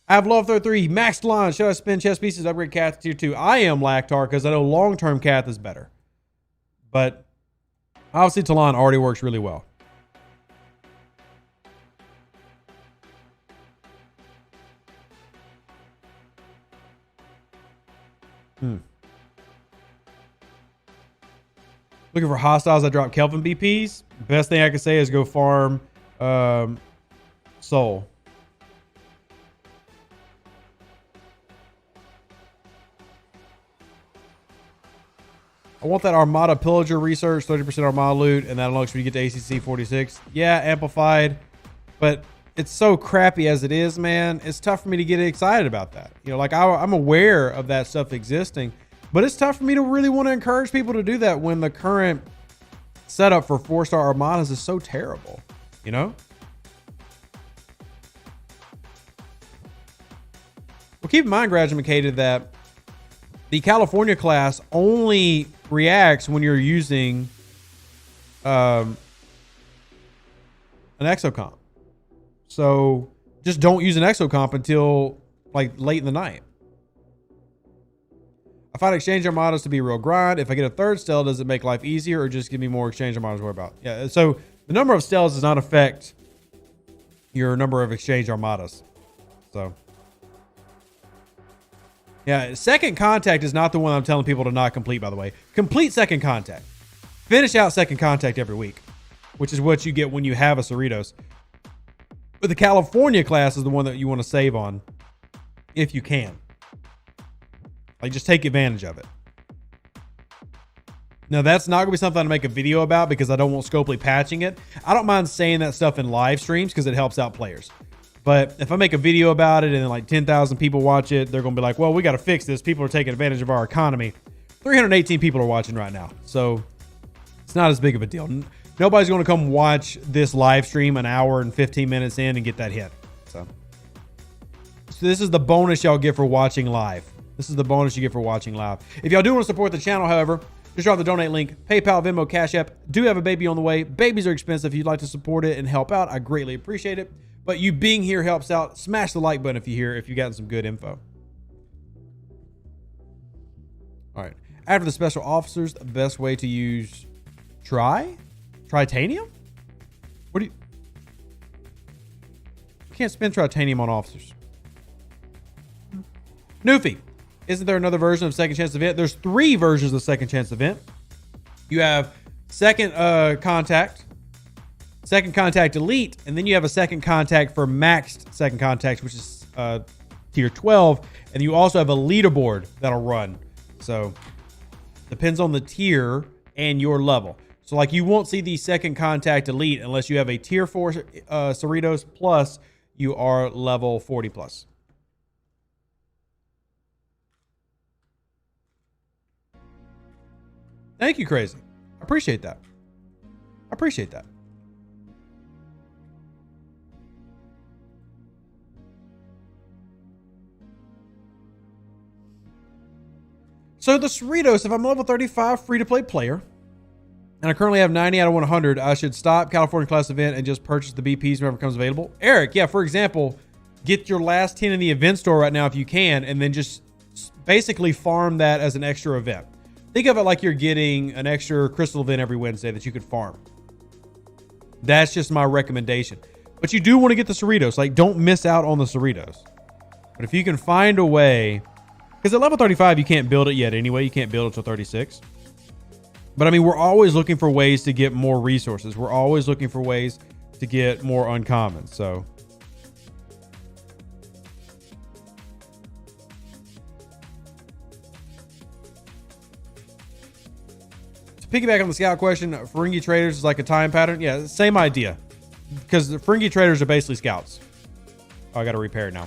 I have Love 33, Max Talon. Should I spend chess pieces to upgrade Kath to tier 2? I am Lactar because I know long-term Kath is better. But obviously Talon already works really well. Looking for hostiles that drop Kelvin BPs. Best thing I can say is go farm Soul. I want that Armada Pillager research, 30% Armada loot, and that unlocks when you get to ACC 46. Yeah, amplified, but it's so crappy as it is, man. It's tough for me to get excited about that. You know, like I'm aware of that stuff existing, but it's tough for me to really want to encourage people to do that when the current setup for 4-star Armadas is so terrible, you know? Well, keep in mind, Graduated, that the California class only reacts when you're using an exocomp. So just don't use an exocomp until like late in the night. I find exchange armadas to be a real grind. If I get a third stele, does it make life easier or just give me more exchange armadas to worry about? Yeah, so the number of steles does not affect your number of exchange armadas. So yeah, second contact is not the one I'm telling people to not complete, by the way. Complete second contact. Finish out second contact every week, which is what you get when you have a Cerritos. But the California class is the one that you want to save on if you can. Like, just take advantage of it. Now, that's not going to be something to make a video about because I don't want Scopely patching it. I don't mind saying that stuff in live streams because it helps out players. But if I make a video about it and then like 10,000 people watch it, they're going to be like, well, we got to fix this. People are taking advantage of our economy. 318 people are watching right now. So it's not as big of a deal. Nobody's going to come watch this live stream an hour and 15 minutes in and get that hit. So this is the bonus y'all get for watching live. This is the bonus you get for watching live. If y'all do want to support the channel, however, just drop the donate link. PayPal, Venmo, Cash App. Do have a baby on the way. Babies are expensive. If you'd like to support it and help out, I greatly appreciate it. But you being here helps out. Smash the like button if you're here, if you've gotten some good info. All right. After the special officers, the best way to use Tritanium? What do you... You can't spend Tritanium on officers. Newfie. Isn't there another version of Second Chance Event? There's 3 versions of Second Chance Event. You have Second Contact, Second Contact Elite, and then you have a Second Contact for maxed Second Contacts, which is tier 12. And you also have a leaderboard that'll run. So depends on the tier and your level. So like you won't see the Second Contact Elite unless you have a tier 4 Cerritos plus you are level 40 plus. Thank you, Crazy. I appreciate that. I appreciate that. So the Cerritos, if I'm level 35 free-to-play player, and I currently have 90 out of 100, I should stop California class event and just purchase the BPs whenever it becomes available. Eric, yeah, for example, get your last 10 in the event store right now if you can, and then just basically farm that as an extra event. Think of it like you're getting an extra crystal event every Wednesday that you could farm. That's just my recommendation. But you do want to get the Cerritos. Like, don't miss out on the Cerritos. But if you can find a way... Because at level 35, you can't build it yet anyway. You can't build it till 36. But, I mean, we're always looking for ways to get more resources. We're always looking for ways to get more uncommons. So... piggyback on the scout question, Ferengi traders is like a time pattern. Yeah, same idea. Because the Ferengi traders are basically scouts. Oh, I got to repair it now.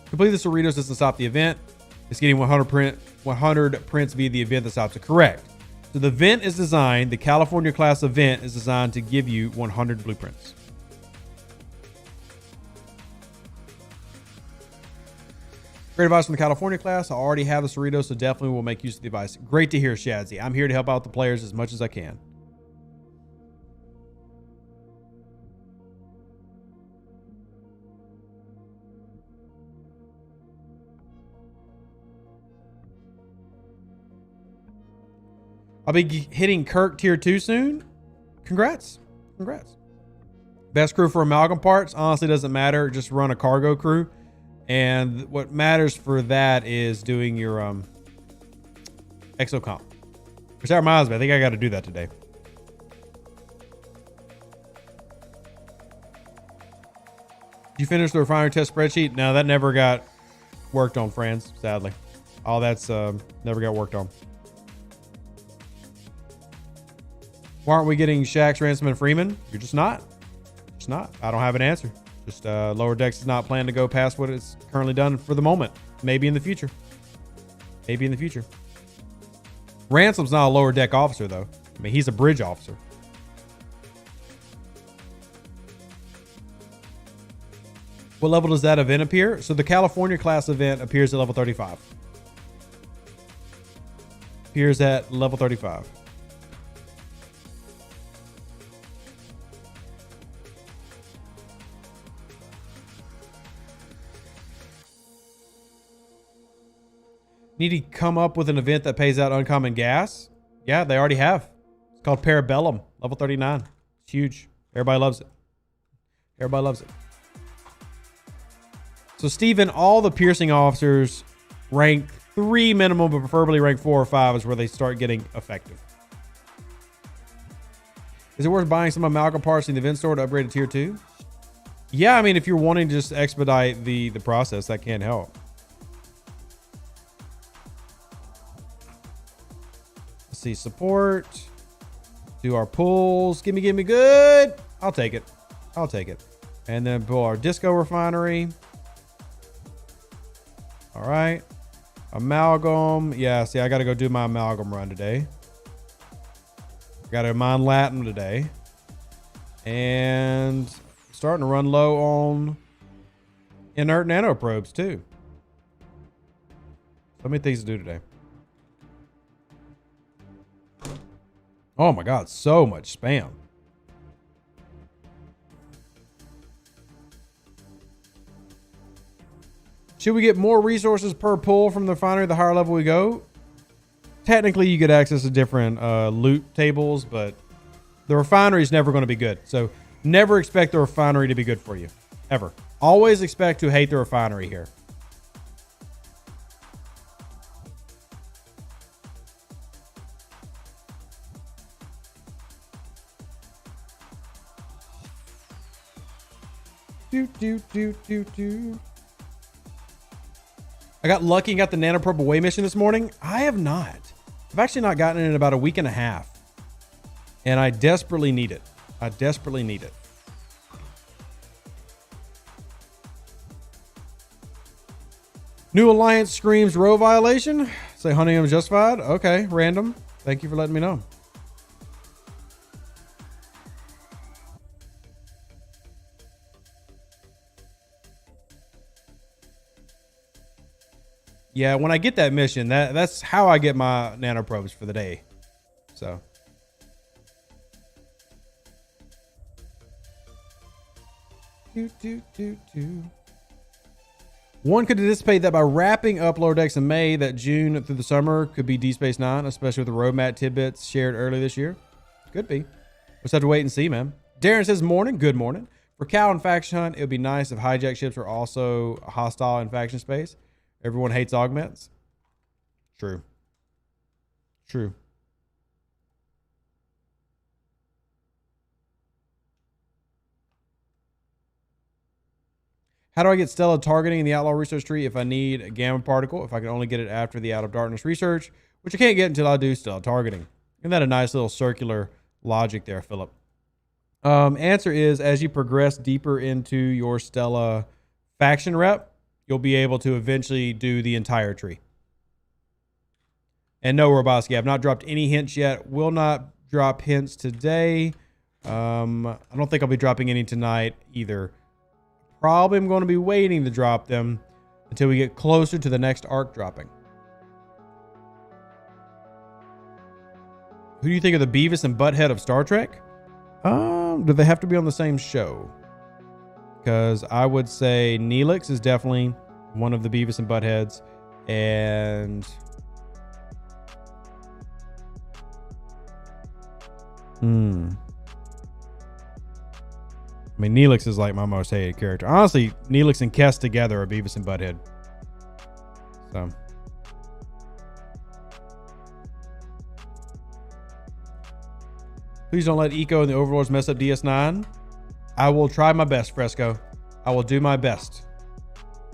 Complete the Cerritos doesn't stop the event. It's getting 100 prints via the event that stops it. Correct. So the event is designed, the California class event is designed to give you 100 blueprints. Great advice from the California class. I already have the Cerritos, so definitely will make use of the advice. Great to hear, Shadzy. I'm here to help out the players as much as I can. I'll be hitting Kirk tier 2 soon. Congrats. Congrats. Best crew for amalgam parts. Honestly, doesn't matter. Just run a cargo crew. And what matters for that is doing your exocomp. Which that reminds me, I think I got to do that today. Did you finish the refinery test spreadsheet? No, that never got worked on, friends, sadly. All that's never got worked on. Why aren't we getting Shax, Ransom, and Freeman? You're just not. Just not. I don't have an answer. Just Lower Decks is not planning to go past what it's currently done for the moment. Maybe in the future. Maybe in the future. Ransom's not a Lower Deck officer, though. I mean, he's a bridge officer. What level does that event appear? So the California class event appears at level 35. Appears at level 35. Need to come up with an event that pays out uncommon gas? Yeah, they already have. It's called Parabellum, level 39. It's huge. Everybody loves it. Everybody loves it. So, Steven, all the piercing officers rank 3 minimum, but preferably rank 4 or 5 is where they start getting effective. Is it worth buying some amalgam parts in the event store to upgrade to tier 2? Yeah, I mean, if you're wanting to just expedite the process, that can help. Let's see, support. Do our pulls. Give me good. I'll take it. I'll take it. And then pull our disco refinery. All right. Amalgam. Yeah, see, I got to go do my amalgam run today. Got to mine Latin today. And starting to run low on inert nanoprobes too. So many things to do today. Oh my God, so much spam. Should we get more resources per pull from the refinery the higher level we go? Technically, you get access to different loot tables, but the refinery is never going to be good. So never expect the refinery to be good for you. Ever. Always expect to hate the refinery here. I got lucky and got the nanoprobe away mission this morning. I have not. I've actually not gotten it in about a week and a half. And I desperately need it. I desperately need it. New alliance screams row violation. Say hunting him justified. Okay, random. Thank you for letting me know. Yeah, when I get that mission, that's how I get my nanoprobes for the day. So. One could anticipate that by wrapping up Lower Decks in May, that June through the summer could be Deep Space Nine, especially with the roadmap tidbits shared early this year. Could be. We'll just have to wait and see, man. Darren says, morning. Good morning. For Cal and Faction Hunt, it would be nice if hijack ships were also hostile in faction space. Everyone hates augments. True. True. How do I get Stella targeting in the Outlaw Research Tree if I need a gamma particle? If I can only get it after the Out of Darkness research, which I can't get until I do Stella targeting. Isn't that a nice little circular logic there, Philip? Answer is, as you progress deeper into your Stella faction rep, you'll be able to eventually do the entire tree. And no, Roboski, I've not dropped any hints yet. Will not drop hints today. I don't think I'll be dropping any tonight either. Probably I'm going to be waiting to drop them until we get closer to the next arc dropping. Who do you think are the Beavis and Butthead of Star Trek? Do they have to be on the same show? Because I would say Neelix is definitely one of the Beavis and Buttheads. And I mean, Neelix is like my most hated character. Honestly, Neelix and Kess together are Beavis and Butthead. So. Please don't let Eco and the Overlords mess up DS9. I will try my best, Fresco. I will do my best.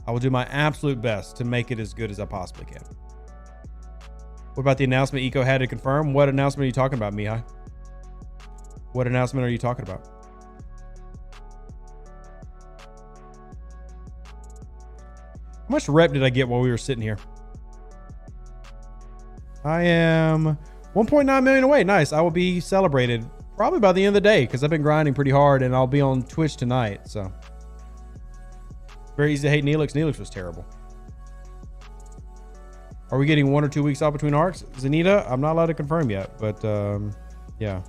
I will do my absolute best to make it as good as I possibly can. What about the announcement Eco had to confirm? What announcement are you talking about, Mihai? What announcement are you talking about? How much rep did I get while we were sitting here? I am 1.9 million away. Nice. I will be celebrated probably by the end of the day because I've been grinding pretty hard and I'll be on Twitch tonight. So very easy to hate Neelix. Neelix was terrible. Are we getting 1 or 2 weeks off between arcs? Zenita, I'm not allowed to confirm yet, but yeah.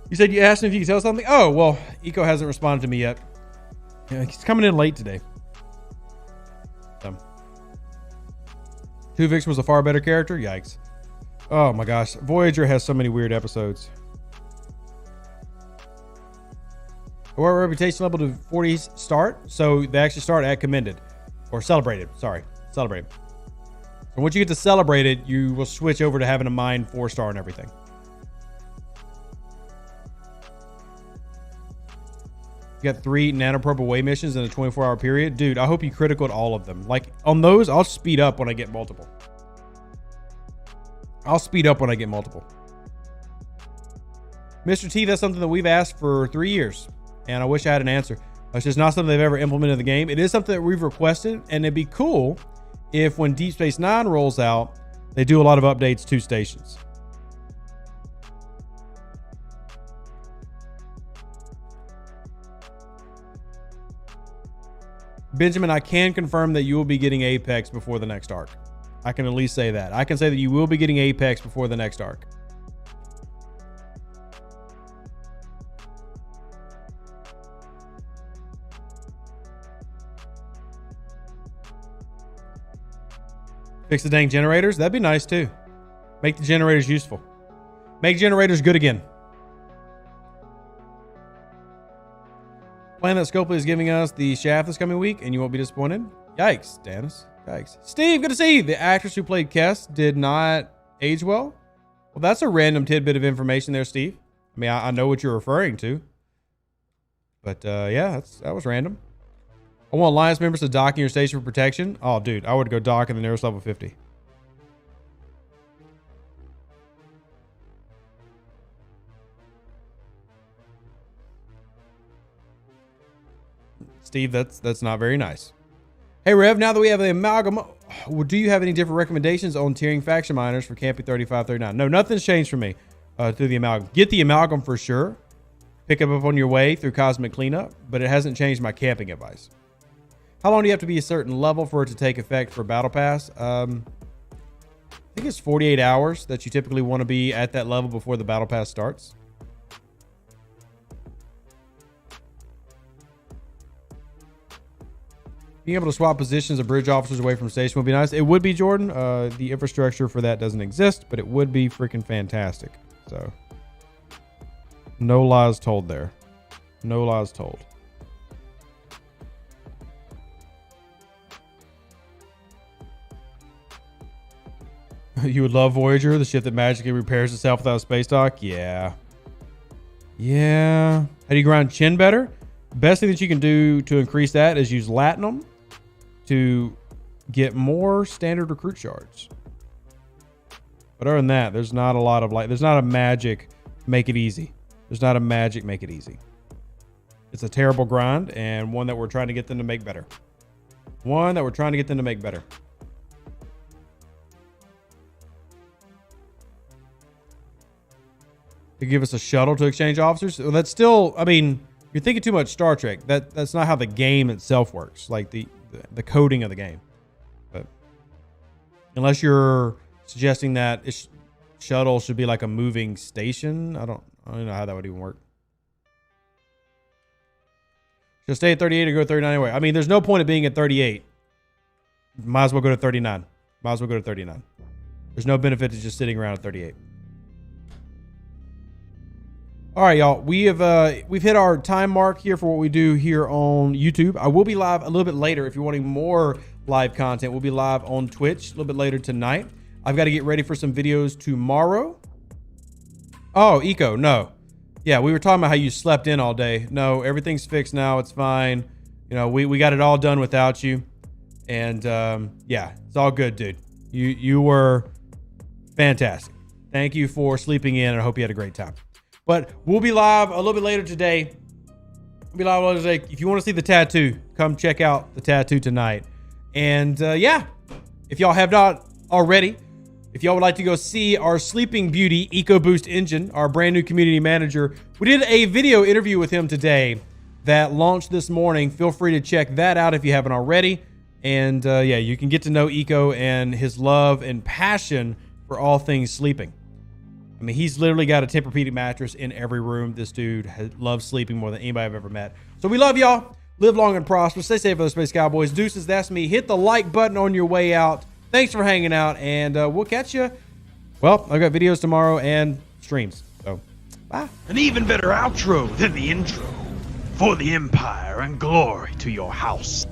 You said you asked him if you could tell something? Oh, well, Eco hasn't responded to me yet. Yeah, he's coming in late today. Tuvix was a far better character? Yikes. Oh my gosh. Voyager has so many weird episodes. What reputation level do 40s start? So they actually start at commended. Or celebrated. Sorry. Celebrated. And once you get to celebrated, you will switch over to having a mine 4-star and everything. You got 3 nanoprobe away missions in a 24-hour period. Dude, I hope you criticaled all of them. Like, on those, I'll speed up when I get multiple. Mr. T, that's something that we've asked for 3 years, and I wish I had an answer. It's just not something they've ever implemented in the game. It is something that we've requested, and it'd be cool if when Deep Space Nine rolls out, they do a lot of updates to stations. Benjamin, I can confirm that you will be getting Apex before the next arc. I can at least say that. I can say that you will be getting Apex before the next arc. Fix the dang generators. That'd be nice too. Make the generators useful. Make generators good again. Plan that Scopely is giving us the shaft this coming week, and you won't be disappointed. Yikes, Dennis. Yikes. Steve, good to see you. The actress who played Kess did not age well. Well, that's a random tidbit of information there, Steve. I mean, I know what you're referring to. But yeah, that was random. I want Alliance members to dock in your station for protection. Oh, dude, I would go dock in the nearest level 50. Steve, that's not very nice. Hey, Rev, now that we have the amalgam, do you have any different recommendations on tiering faction miners for Campy 3539? No, nothing's changed for me through the amalgam. Get the amalgam for sure. Pick it up on your way through Cosmic Cleanup, but it hasn't changed my camping advice. How long do you have to be a certain level for it to take effect for Battle Pass? I think it's 48 hours that you typically want to be at that level before the Battle Pass starts. Being able to swap positions of bridge officers away from station would be nice. It would be, Jordan. The infrastructure for that doesn't exist, but it would be freaking fantastic. So, no lies told there. No lies told. You would love Voyager, the ship that magically repairs itself without a space dock? Yeah. Yeah. How do you grind Chin better? Best thing that you can do to increase that is use Latinum to get more standard recruit shards. But other than that, there's not a lot of there's not a magic make it easy. There's not a magic make it easy. It's a terrible grind and one that we're trying to get them to make better. To give us a shuttle to exchange officers. Well, that's still, I mean, you're thinking too much Star Trek. That's not how the game itself works. Like the coding of the game. But unless you're suggesting that shuttle should be like a moving station, I don't know how that would even work. Should stay at 38 or go 39 anyway. I mean, there's no point of being at 38. Might as well go to 39. There's no benefit to just sitting around at 38. All right, y'all. We've hit our time mark here for what we do here on YouTube. I will be live a little bit later if you're wanting more live content. We'll be live on Twitch a little bit later tonight. I've got to get ready for some videos tomorrow. Oh, Eco, no. Yeah, we were talking about how you slept in all day. No, everything's fixed now. It's fine. You know, we got it all done without you. And yeah, it's all good, dude. You were fantastic. Thank you for sleeping in, and I hope you had a great time. But we'll be live a little bit later today. We'll be live later today. If you want to see the tattoo, come check out the tattoo tonight. And yeah, if y'all have not already, if y'all would like to go see our Sleeping Beauty EcoBoost engine, our brand new community manager, we did a video interview with him today that launched this morning. Feel free to check that out if you haven't already. And yeah, you can get to know Eco and his love and passion for all things sleeping. I mean, he's literally got a Tempur-Pedic mattress in every room. This dude loves sleeping more than anybody I've ever met. So we love y'all. Live long and prosper. Stay safe, other Space Cowboys. Deuces, that's me. Hit the like button on your way out. Thanks for hanging out, and we'll catch you. Well, I've got videos tomorrow and streams. So, bye. An even better outro than the intro. For the Empire and glory to your house.